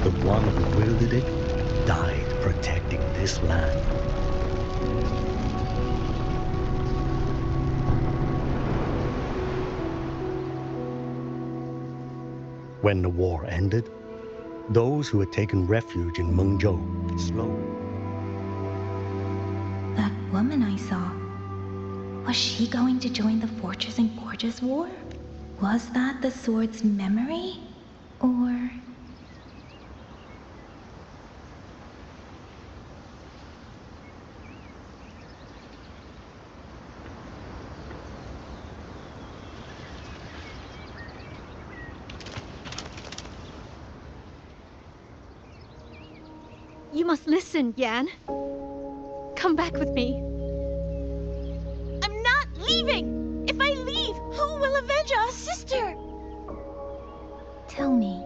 The one who wielded it died protecting this land. When the war ended, those who had taken refuge in Mengzhou slowly. That woman I saw, was she going to join the Fortress and Gorges War? Was that the sword's memory? Or... You must listen, Yan. Come back with me. I'm not leaving! If I leave, who will avenge our sister? Tell me,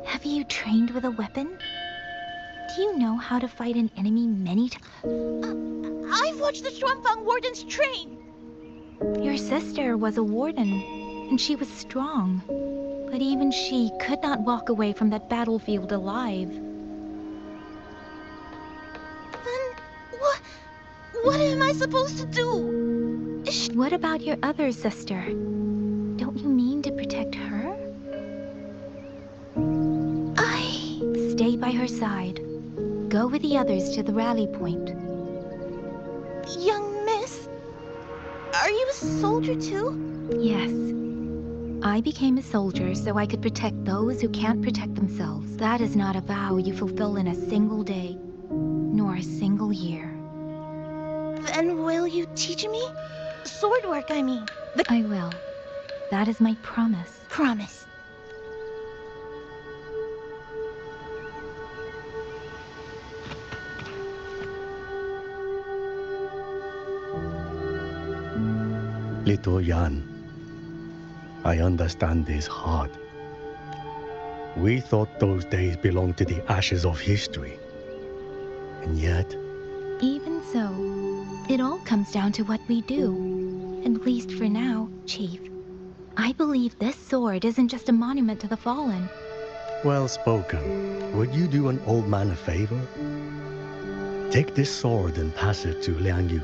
have you trained with a weapon? Do you know how to fight an enemy many times? I've watched the Xuanfang wardens train! Your sister was a warden, and she was strong. But even she could not walk away from that battlefield alive. What am I supposed to do? What about your other sister? Don't you mean to protect her? Stay by her side. Go with the others to the rally point. Young miss, are you a soldier too? Yes. I became a soldier so I could protect those who can't protect themselves. That is not a vow you fulfill in a single day, nor a single year. Then will you teach me? Sword work, I mean. I will. That is my promise. Promise. Little Yan, I understand this hard. We thought those days belonged to the ashes of history. And yet... Even so, it all comes down to what we do. At least for now, Chief. I believe this sword isn't just a monument to the fallen. Well spoken. Would you do an old man a favor? Take this sword and pass it to Liang Yu.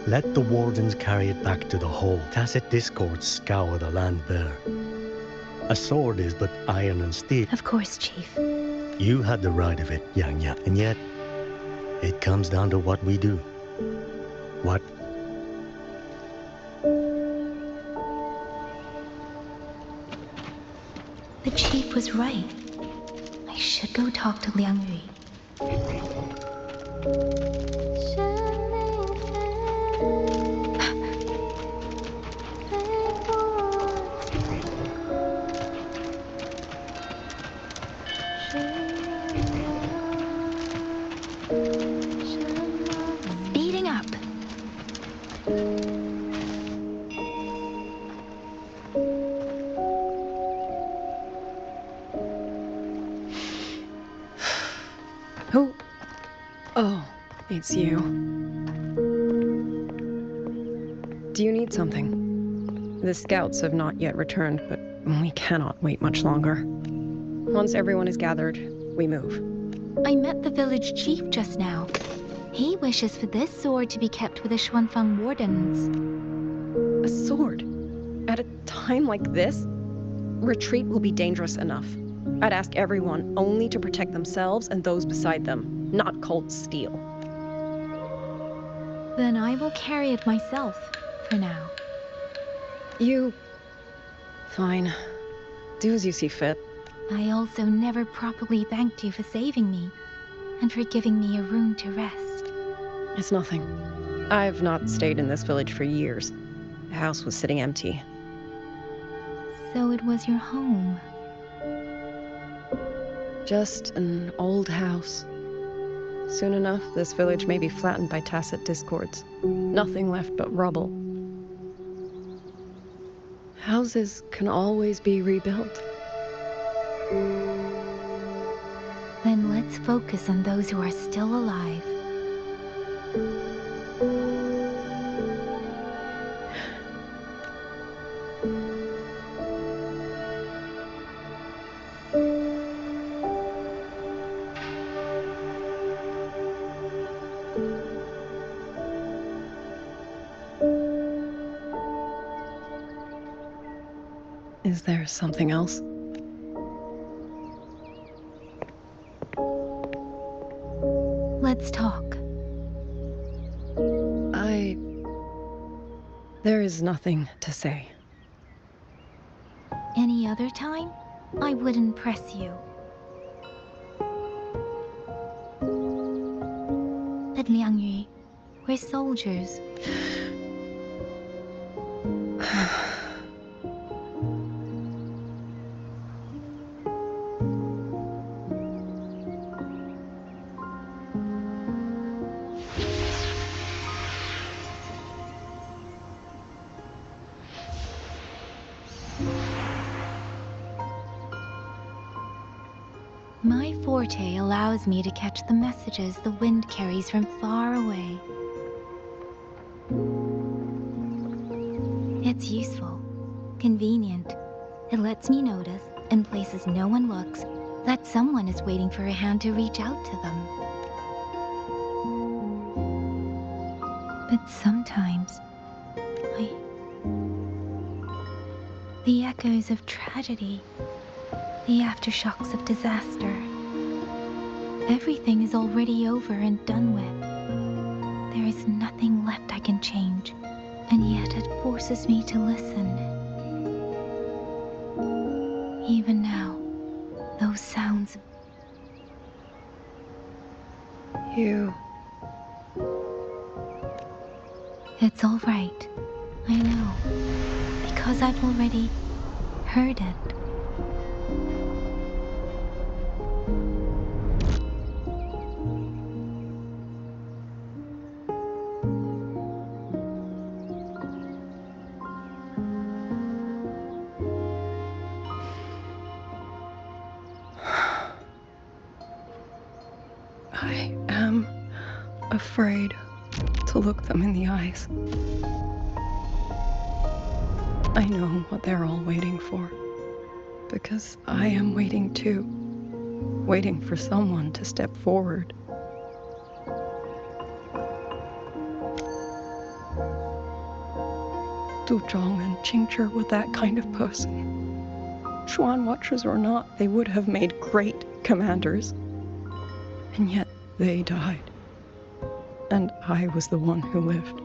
Let the wardens carry it back to the hall. Tacit discords scour the land there. A sword is but iron and steel. Of course, Chief. You had the right of it, Yangyang. And yet, it comes down to what we do. What? The Chief was right. I should go talk to Liang Yu. Speeding up. Who? Oh, it's you. Do you need something? The scouts have not yet returned, but we cannot wait much longer. Once everyone is gathered, we move. I met the village chief just now. He wishes for this sword to be kept with the Xuanfang wardens. A sword? At a time like this? Retreat will be dangerous enough. I'd ask everyone only to protect themselves and those beside them. not cold steel. Then I will carry it myself, for now. You... Fine. Do as you see fit. I also never properly thanked you for saving me, and for giving me a room to rest. It's nothing. I've not stayed in this village for years. The house was sitting empty. So it was your home. Just an old house. Soon enough, this village may be flattened by tacit discords. Nothing left but rubble. Houses can always be rebuilt. Then let's focus on those who are still alive. Is there something else? Let's talk. There is nothing to say. Any other time, I wouldn't press you. At Liangyu, we're soldiers. My forte allows me to catch the messages the wind carries from far away. It's useful, convenient. It lets me notice, in places no one looks, that someone is waiting for a hand to reach out to them. But sometimes, the echoes of tragedy, the aftershocks of disaster. Everything is already over and done with. There is nothing left I can change, and yet it forces me to listen. Even now, those sounds... You... It's all right. I know. Because I've already heard it. I am afraid to look them in the eyes. I know what they're all waiting for, because I am waiting too, waiting for someone to step forward. Du Zhong and Qingzhi were that kind of person. Xuan Watchers or not, they would have made great commanders. And yet they died. And I was the one who lived.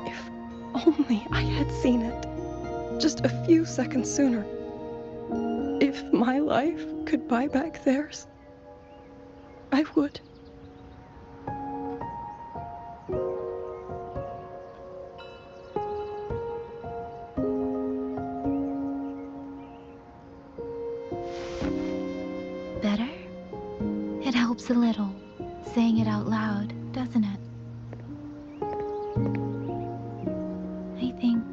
If only I had seen it, just a few seconds sooner. If my life could buy back theirs, I would. Better? It helps a little, saying it out loud, doesn't it? I think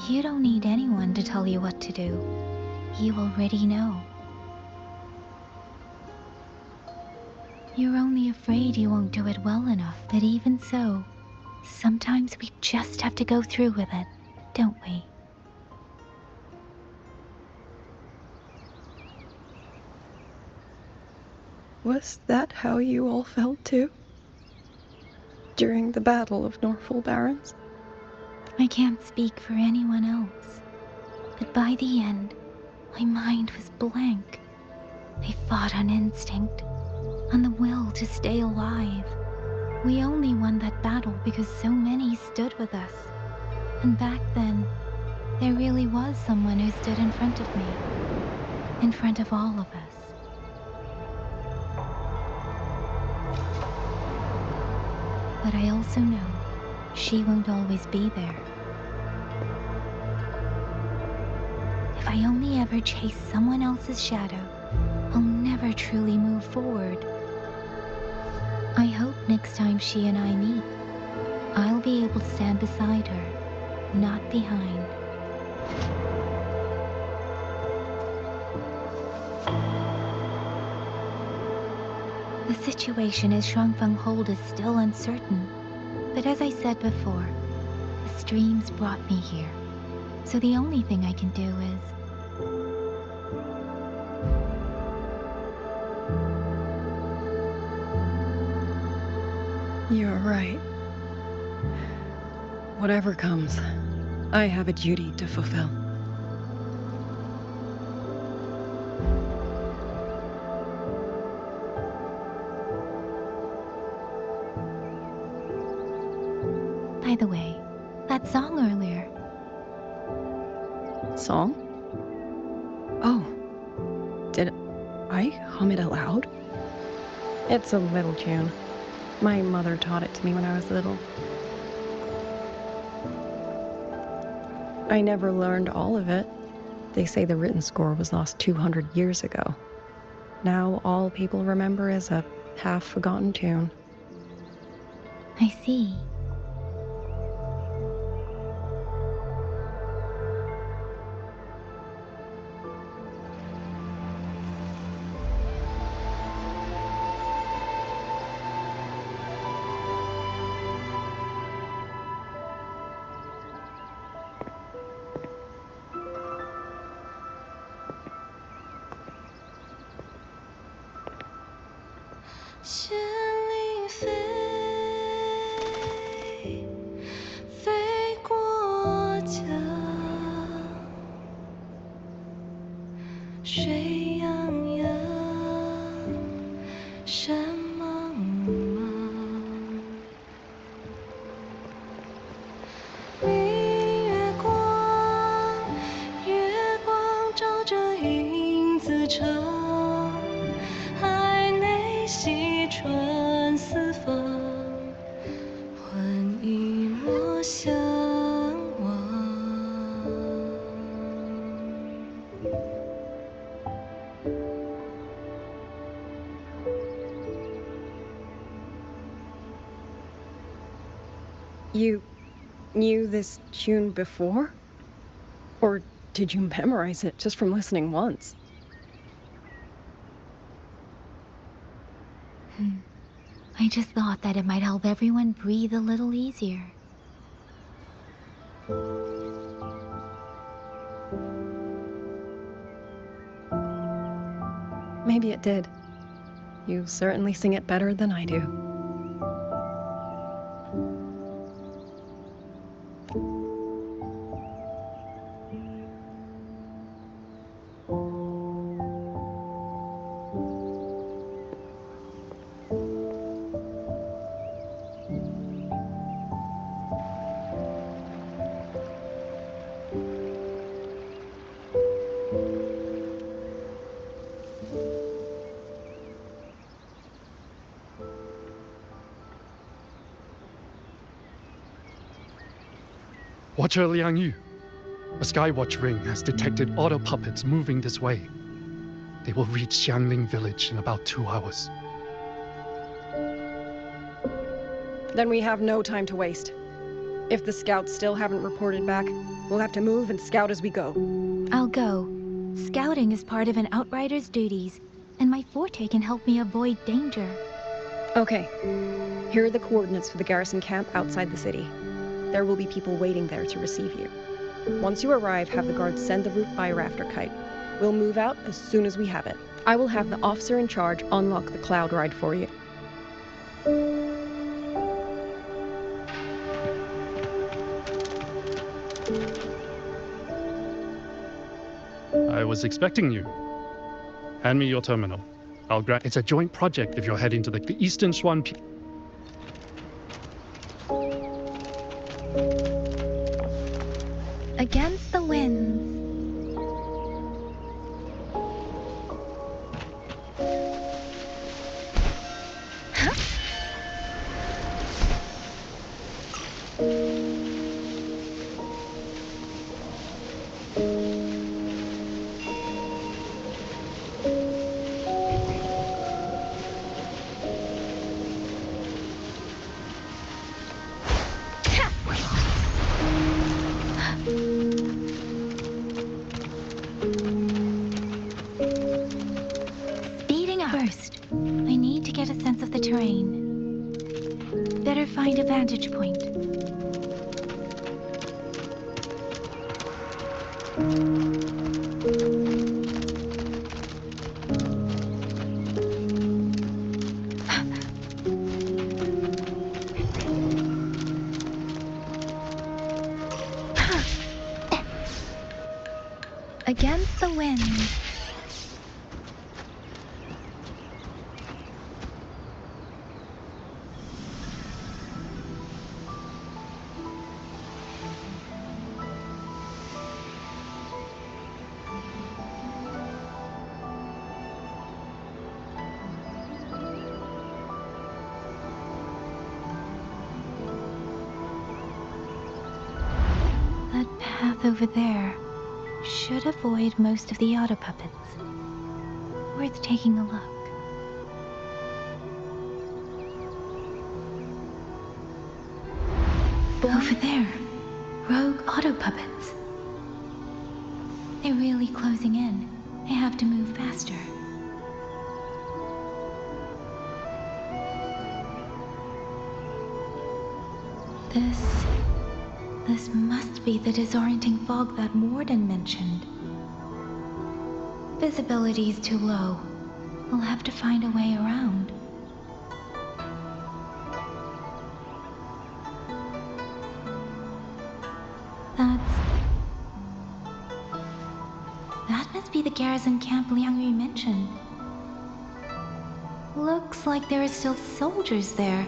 you don't need anyone to tell you what to do. You already know. You're only afraid you won't do it well enough, but even so, sometimes we just have to go through with it, don't we? Was that how you all felt too? During the Battle of Norfolk Barrens? I can't speak for anyone else. But by the end, my mind was blank. I fought on instinct, on the will to stay alive. We only won that battle because so many stood with us. And back then, there really was someone who stood in front of me. In front of all of us. But I also know she won't always be there. If I only ever chase someone else's shadow, I'll never truly move forward. I hope next time she and I meet, I'll be able to stand beside her, not behind. The situation as Shuangfeng Hold is still uncertain, but as I said before, the streams brought me here, so the only thing I can do is... You're right. Whatever comes, I have a duty to fulfill. By the way, that song earlier. Song? Oh. Did I hum it aloud? It's a little tune. My mother taught it to me when I was little. I never learned all of it. They say the written score was lost 200 years ago. Now all people remember is a half-forgotten tune. I see. You knew this tune before? Or did you memorize it just from listening once? I just thought that it might help everyone breathe a little easier. Maybe it did. You certainly sing it better than I do. Watcher Liangyu, a Skywatch ring has detected auto puppets moving this way. They will reach Xiangling village in about 2 hours. Then we have no time to waste. If the scouts still haven't reported back, we'll have to move and scout as we go. I'll go. Scouting is part of an outrider's duties, and my forte can help me avoid danger. Okay. Here are the coordinates for the garrison camp outside the city. There will be people waiting there to receive you. Once you arrive, have the guards send the route by rafter kite. We'll move out as soon as we have it. I will have the officer in charge unlock the cloud ride for you. was expecting you. Hand me your terminal. I'll grant it's a joint project if you're heading to the Eastern Swan. Against the winds. Speeding up. First, I need to get a sense of the terrain. Better find a vantage point. Against the wind. That path over there should avoid most of the auto puppets. Worth taking a look. Over there, rogue auto puppets. They're really closing in. I have to move faster. This must be the disorienting fog that Morden mentioned. Visibility's too low. We'll have to find a way around. That must be the garrison camp Liang Yu mentioned. Looks like there are still soldiers there.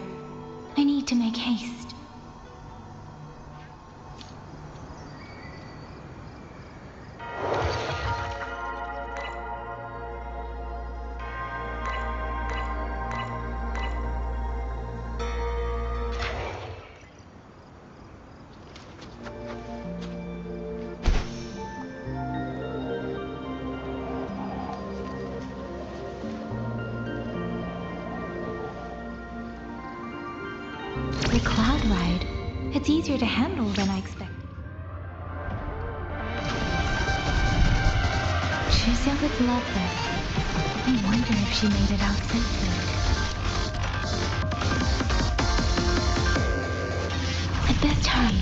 I need to make haste. The cloud ride. It's easier to handle than I expected. Shuzia would love this. I wonder if she made it out safely. I'd best hurry.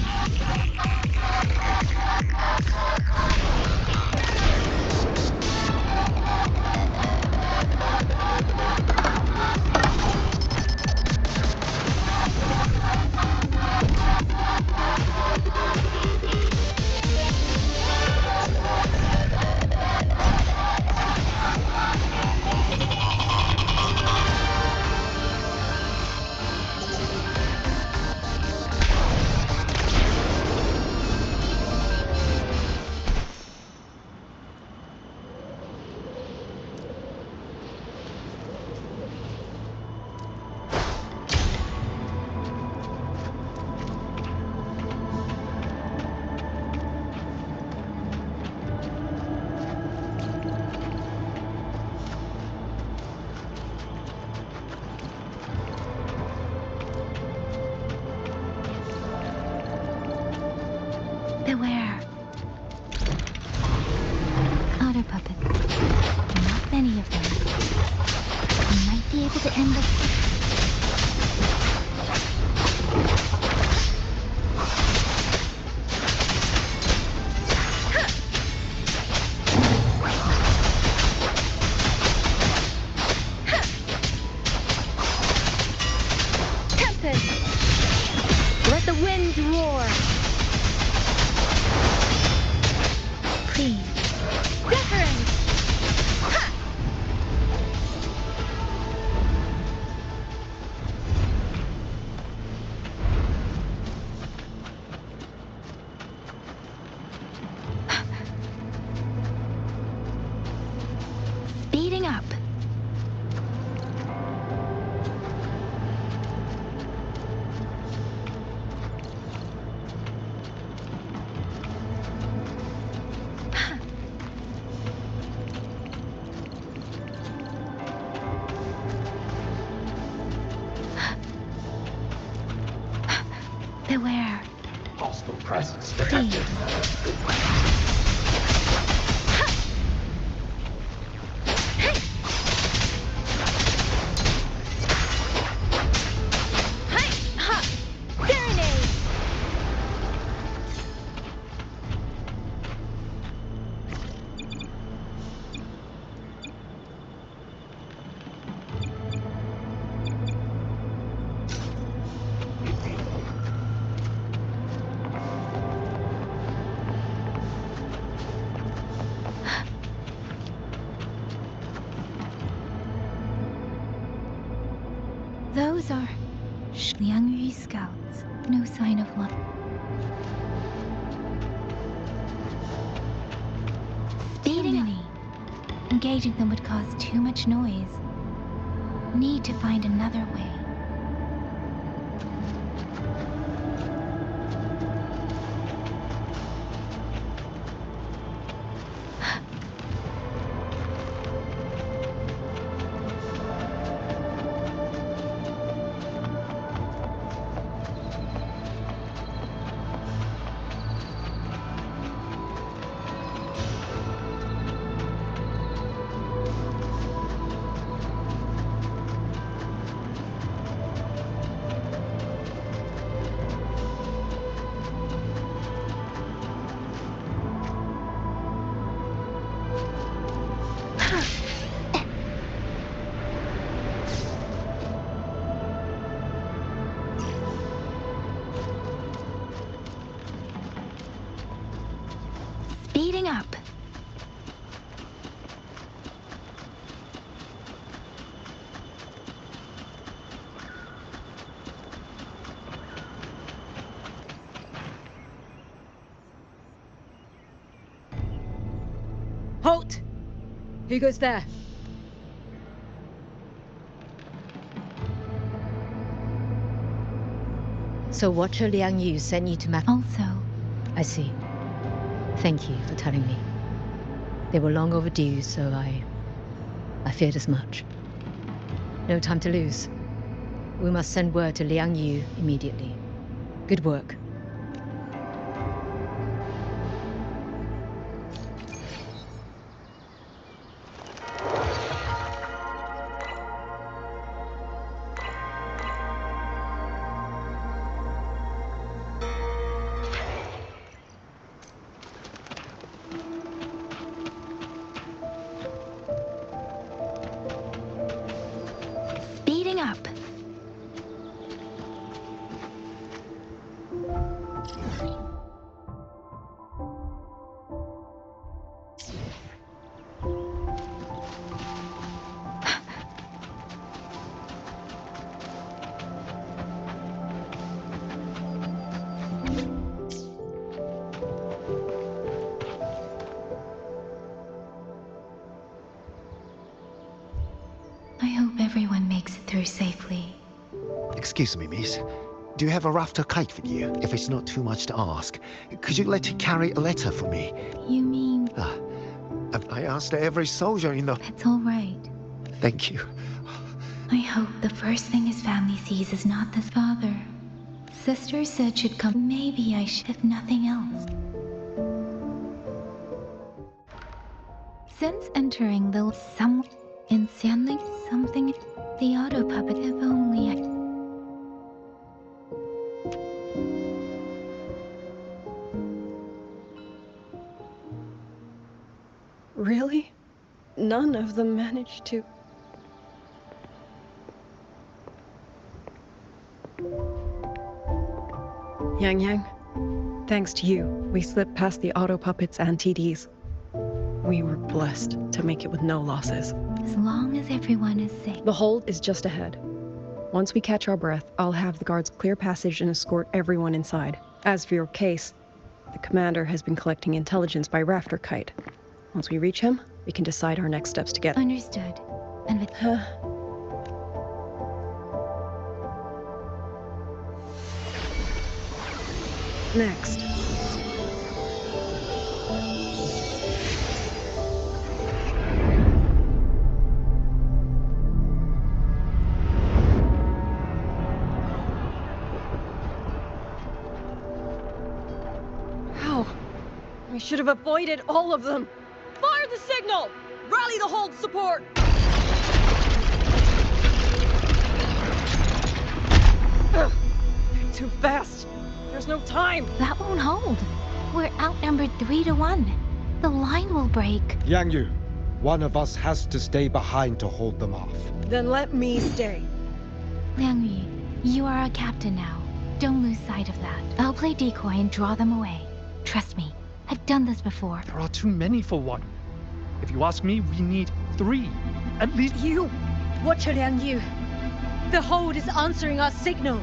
Beware. Auto puppets. Not many of them. I might be able to end this. Tempest! Let the winds roar! Please. Wuthering! up. Beware. Hostile presence Please. Those are Liangyu scouts. No sign of life. Speeding up. Engaging them would cause too much noise. Need to find another way. Speeding up. Halt! Who goes there? So Watcher Liangyu sent you to Also, I see. Thank you for telling me. They were long overdue, so I feared as much. No time to lose. We must send word to Liangyu immediately. Good work. speeding up. I hope everyone makes it through safely. Excuse me, miss. Do you have a rafter kite with you? If it's not too much to ask, could you let it carry a letter for me? You mean... I asked every soldier in the... It's all right. Thank you. I hope the first thing his family sees is not this father. Sister said she'd come. Maybe I should, if nothing else. Since entering the in Xianling, something, the auto puppet, if only I... Really? None of them managed to... Yangyang, thanks to you, we slipped past the auto puppets and TDs. We were blessed to make it with no losses. As long as everyone is safe. The hold is just ahead. Once we catch our breath, I'll have the guards clear passage and escort everyone inside. As for your case, the commander has been collecting intelligence by rafter kite. Once we reach him, We can decide our next steps together. Understood. And with... Next. How? We should have avoided all of them. Fire the signal! Rally the hold support! Ugh, too fast. There's no time. That won't hold. We're outnumbered 3 to 1. The line will break. Yang, one of us has to stay behind to hold them off. Then let me stay. Liangyu, you are a captain now. Don't lose sight of that. I'll play decoy and draw them away. Trust me, I've done this before. There are too many for one. If you ask me, we need 3. At least... You! Watcher Liangyu! The hold is answering our signal!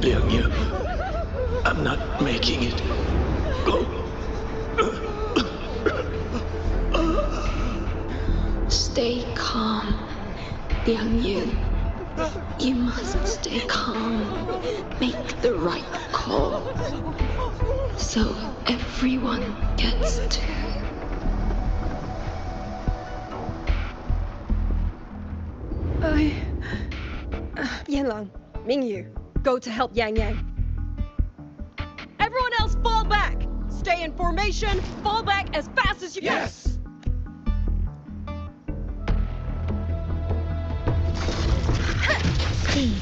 Yangyang, I'm not making it. Stay calm, Yangyang. You must stay calm. Make the right call. So everyone gets to. Yanlang, Mingyu, go to help Yangyang. Everyone else fall back! Stay in formation, fall back as fast as you can! Yes! Please.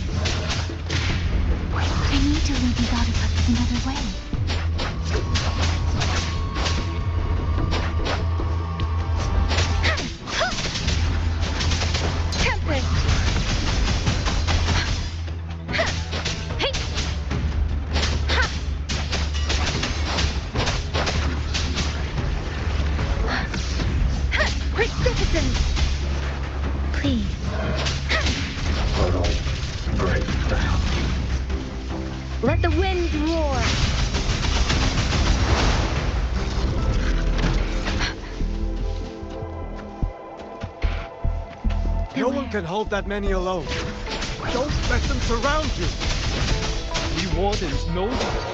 I need to lead these autopups another way. Please. Puddle, break down. Let the wind roar! No one can hold that many alone. Don't let them surround you. We wardens know that.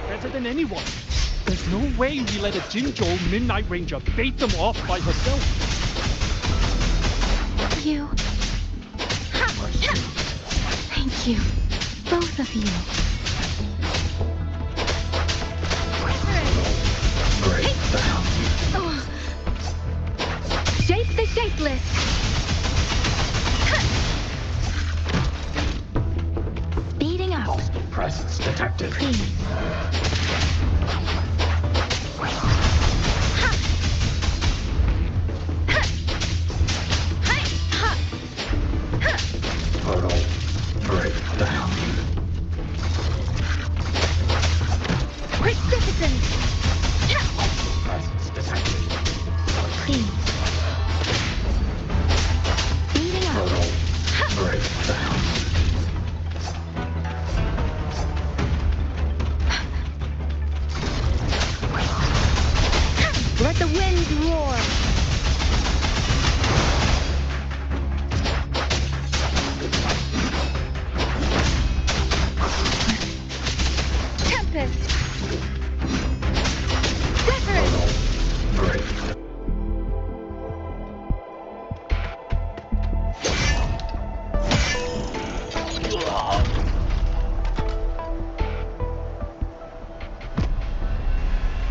Better than anyone. There's no way we let a Jinzhou Midnight Ranger bait them off by herself. You. Thank you. Both of you. Break down. Shape the shapeless! Speeding up. Hostile presence detected. Please. Puddle, break down. Precipitance! Hostile presence detected. Please. Speeding up. Puddle, break down. Let the wind roar! Tempest! Wuthering! Break.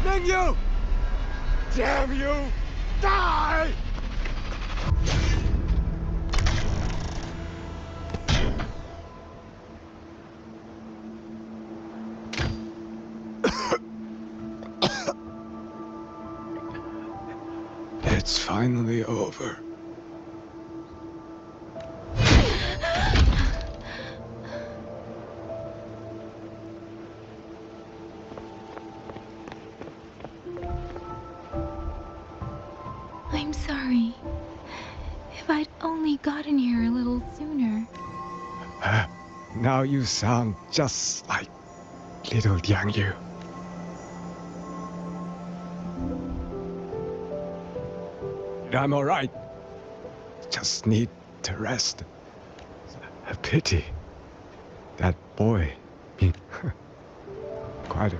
Mingyu! Damn you! Die! It's finally over. I'm sorry. If I'd only gotten here a little sooner. Now you sound just like little Yangyang. I'm all right. Just need to rest. A pity. That boy. Quite a...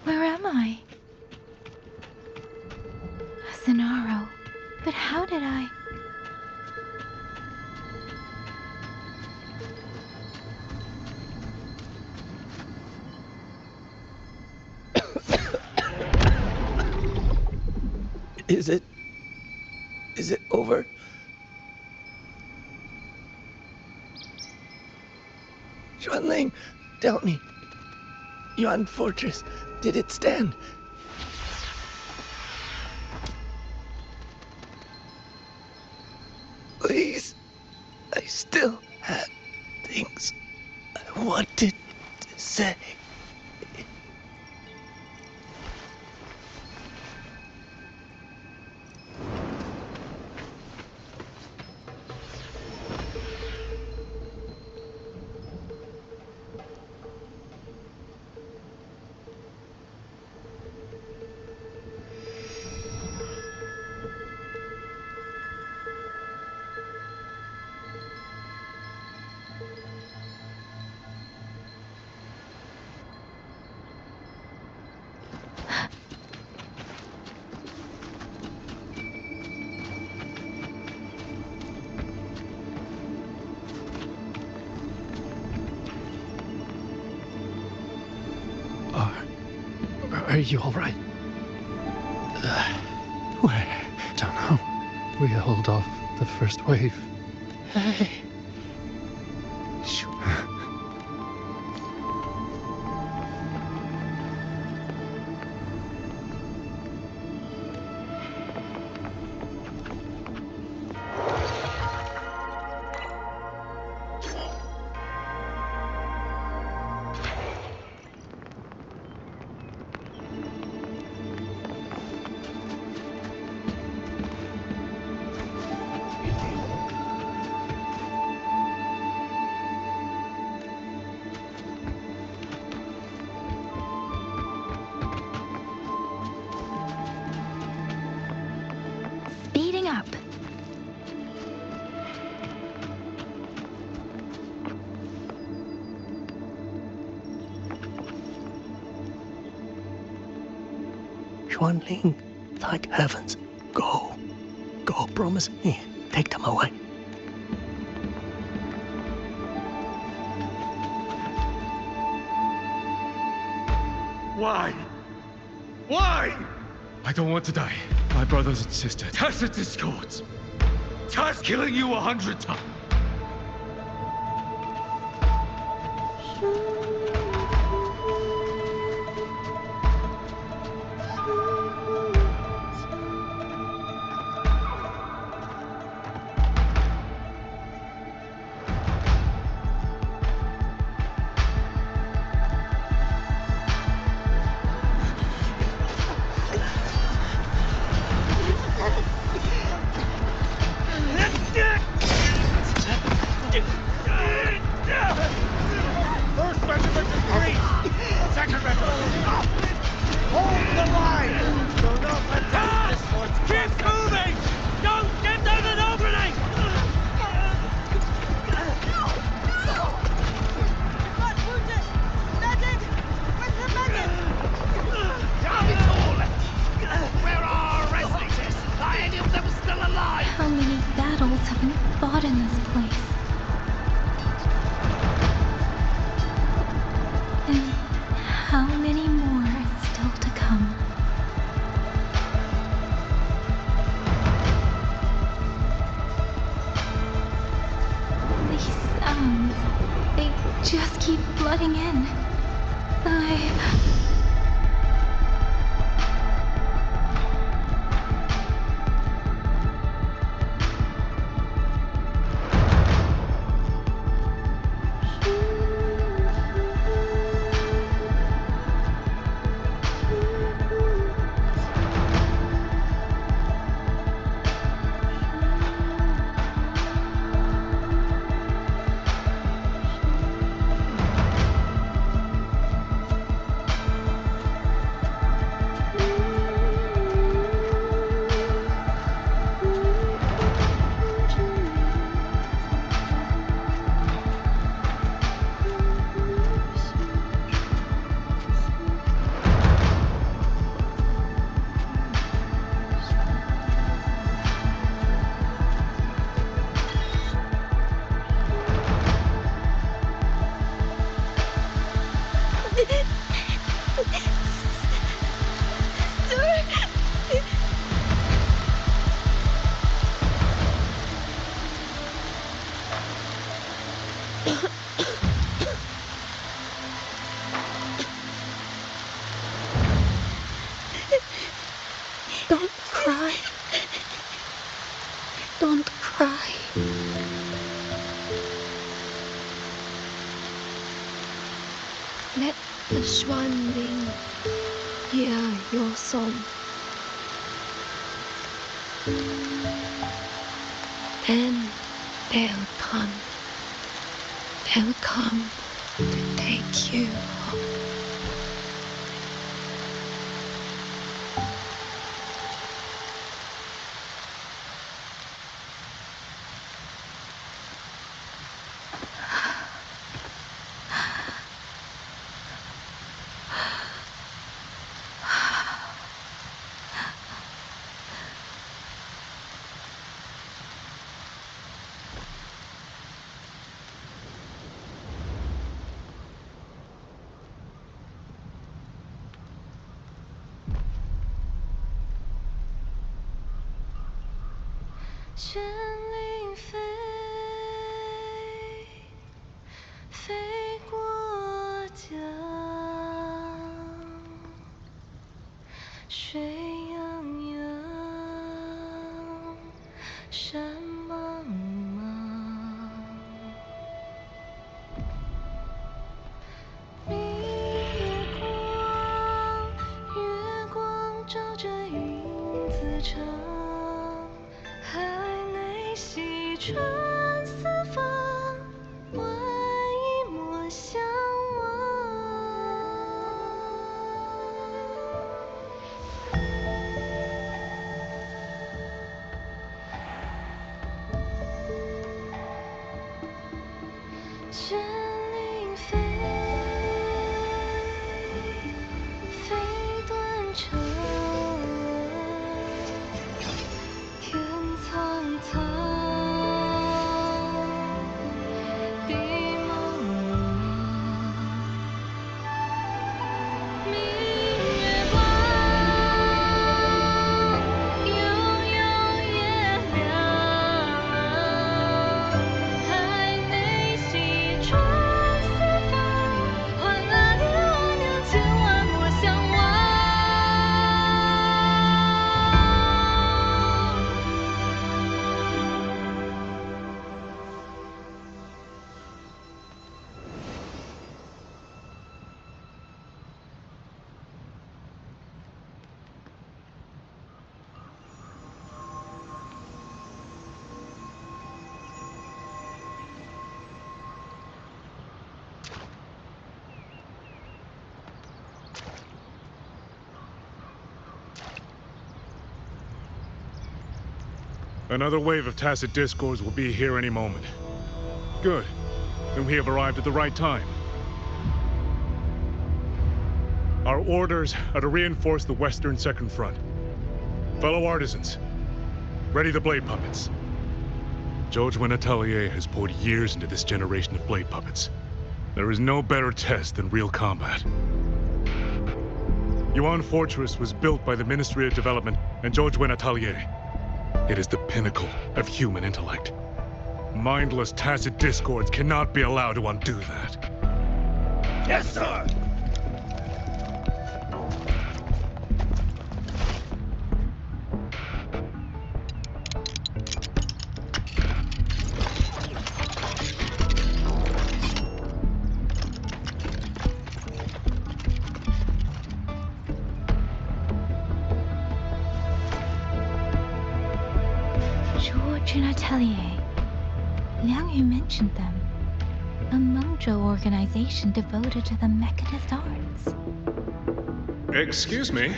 Where am I? Sonaro. But how did I... Is it over? Xuanling, tell me. Yuan Fortress, did it stand? Please, I still have things I wanted to say. Are you all right? Where? Don't know. We held off the first wave. Hey. Speeding up. Xuanling, thank heavens. Go. Go, promise me. Take them away. Why? Why? I don't want to die. My brothers and sisters. Tacit discords. Task killing you 100 times. First hear your song. Then they'll come. They'll come to take you home. Another wave of tacit discords will be here any moment. Good. Then we have arrived at the right time. Our orders are to reinforce the western second front. Fellow artisans, ready the blade puppets. George Atelier has poured years into this generation of blade puppets. There is no better test than real combat. Yuan Fortress was built by the Ministry of Development and George Atelier. It is the pinnacle of human intellect. Mindless tacit discords cannot be allowed to undo that. Yes, sir! George and Atelier. Liang Yu mentioned them. A Mengzhou organization devoted to the mechanist arts. Excuse me?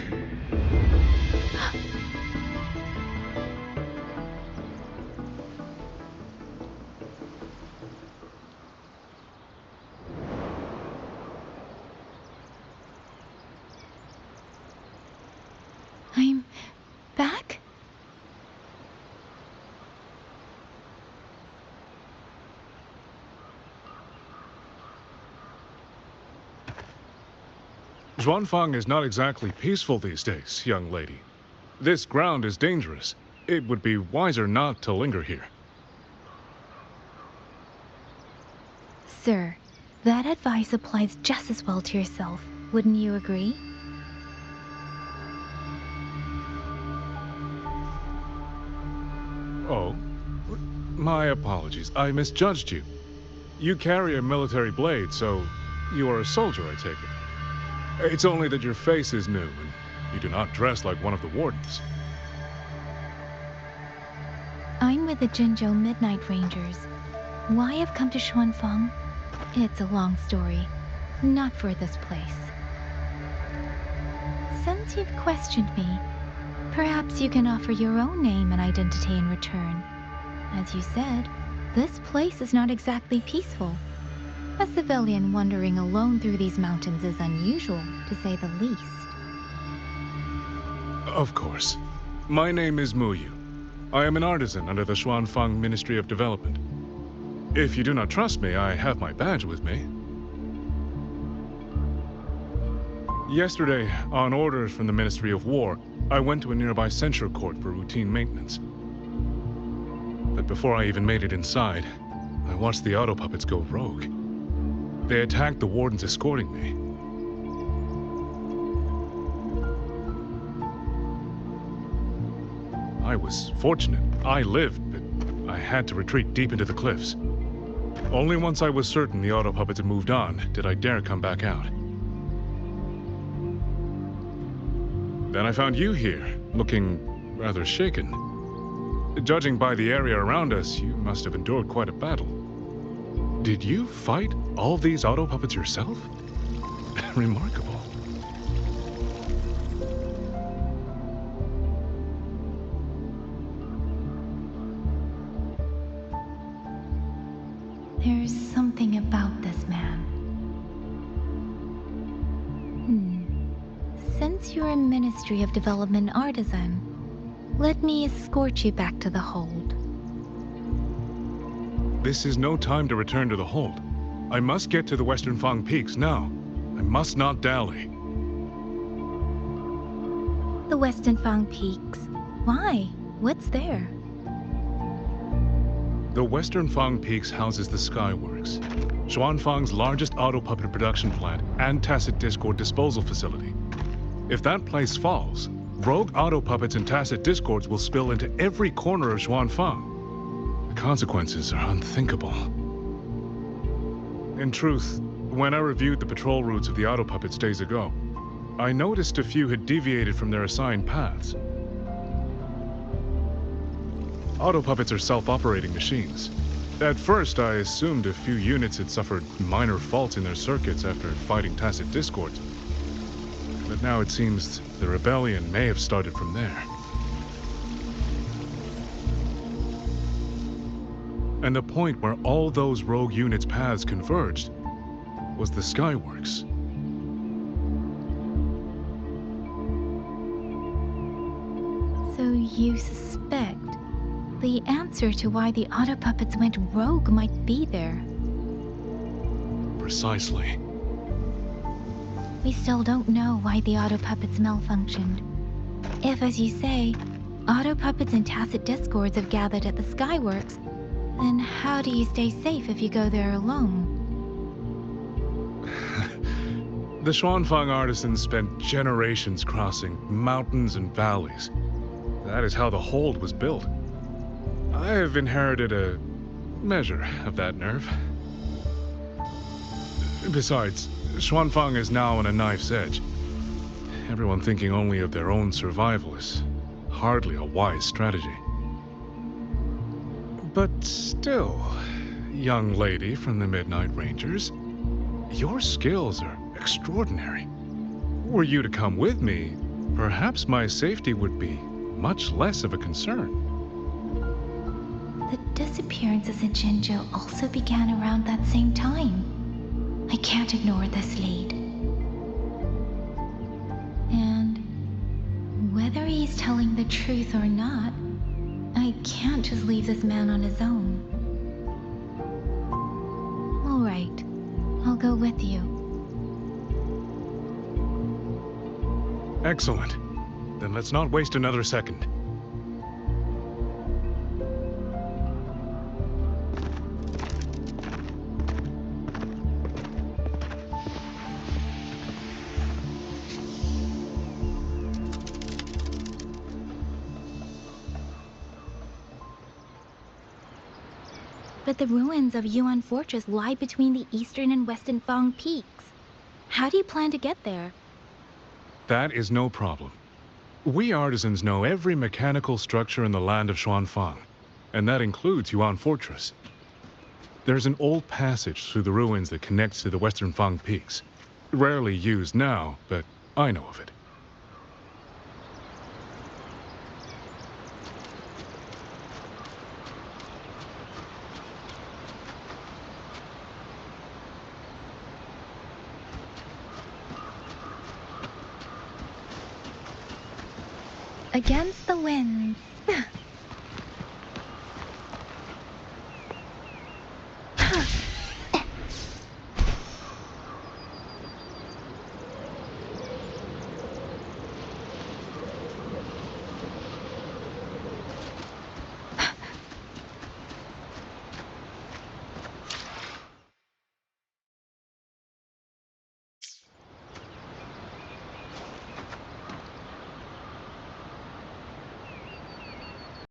I'm back? Zhuanfang is not exactly peaceful these days, young lady. This ground is dangerous. It would be wiser not to linger here. Sir, that advice applies just as well to yourself. Wouldn't you agree? Oh? My apologies. I misjudged you. You carry a military blade, so you are a soldier, I take it. It's only that your face is new, and you do not dress like one of the wardens. I'm with the Jinzhou Midnight Rangers. Why I've come to Xuanfang? It's a long story. Not for this place. Since you've questioned me, perhaps you can offer your own name and identity in return. As you said, this place is not exactly peaceful. A civilian wandering alone through these mountains is unusual, to say the least. Of course. My name is Muyu. I am an artisan under the Xuanfang Ministry of Development. If you do not trust me, I have my badge with me. Yesterday, on orders from the Ministry of War, I went to a nearby censure court for routine maintenance. But before I even made it inside, I watched the auto puppets go rogue. They attacked the wardens escorting me. I was fortunate. I lived, but I had to retreat deep into the cliffs. Only once I was certain the auto puppets had moved on did I dare come back out. Then I found you here, looking rather shaken. Judging by the area around us, you must have endured quite a battle. Did you fight all these auto puppets yourself? Remarkable. There's something about this man. Since you're a Ministry of Development artisan, let me escort you back to the hold. This is no time to return to the hold. I must get to the Western Fang Peaks now. I must not dally. The Western Fang Peaks. Why? What's there? The Western Fang Peaks houses the Skyworks, Xuanfang's largest auto puppet production plant and tacit discord disposal facility. If that place falls, rogue auto puppets and tacit discords will spill into every corner of Xuanfang. The consequences are unthinkable. In truth, when I reviewed the patrol routes of the auto puppets days ago, I noticed a few had deviated from their assigned paths. Auto puppets are self-operating machines. At first, I assumed a few units had suffered minor faults in their circuits after fighting tacit discords. But now it seems the rebellion may have started from there. And the point where all those rogue units' paths converged was the Skyworks. So you suspect the answer to why the auto puppets went rogue might be there? Precisely. We still don't know why the auto puppets malfunctioned. If, as you say, auto puppets and tacit discords have gathered at the Skyworks, then how do you stay safe if you go there alone? The Xuanfang artisans spent generations crossing mountains and valleys. That is how the hold was built. I have inherited a measure of that nerve. Besides, Xuanfang is now on a knife's edge. Everyone thinking only of their own survival is hardly a wise strategy. But still, young lady from the Midnight Rangers, your skills are extraordinary. Were you to come with me, perhaps my safety would be much less of a concern. The disappearances in Jinzhou also began around that same time. I can't ignore this lead. And whether he's telling the truth or not, I can't just leave this man on his own. All right, I'll go with you. Excellent. Then let's not waste another second. But the ruins of Yuan Fortress lie between the eastern and western Fang peaks. How do you plan to get there? That is no problem. We artisans know every mechanical structure in the land of Xuanfang, and that includes Yuan Fortress. There's an old passage through the ruins that connects to the Western Fang peaks. Rarely used now, but I know of it. Against the winds.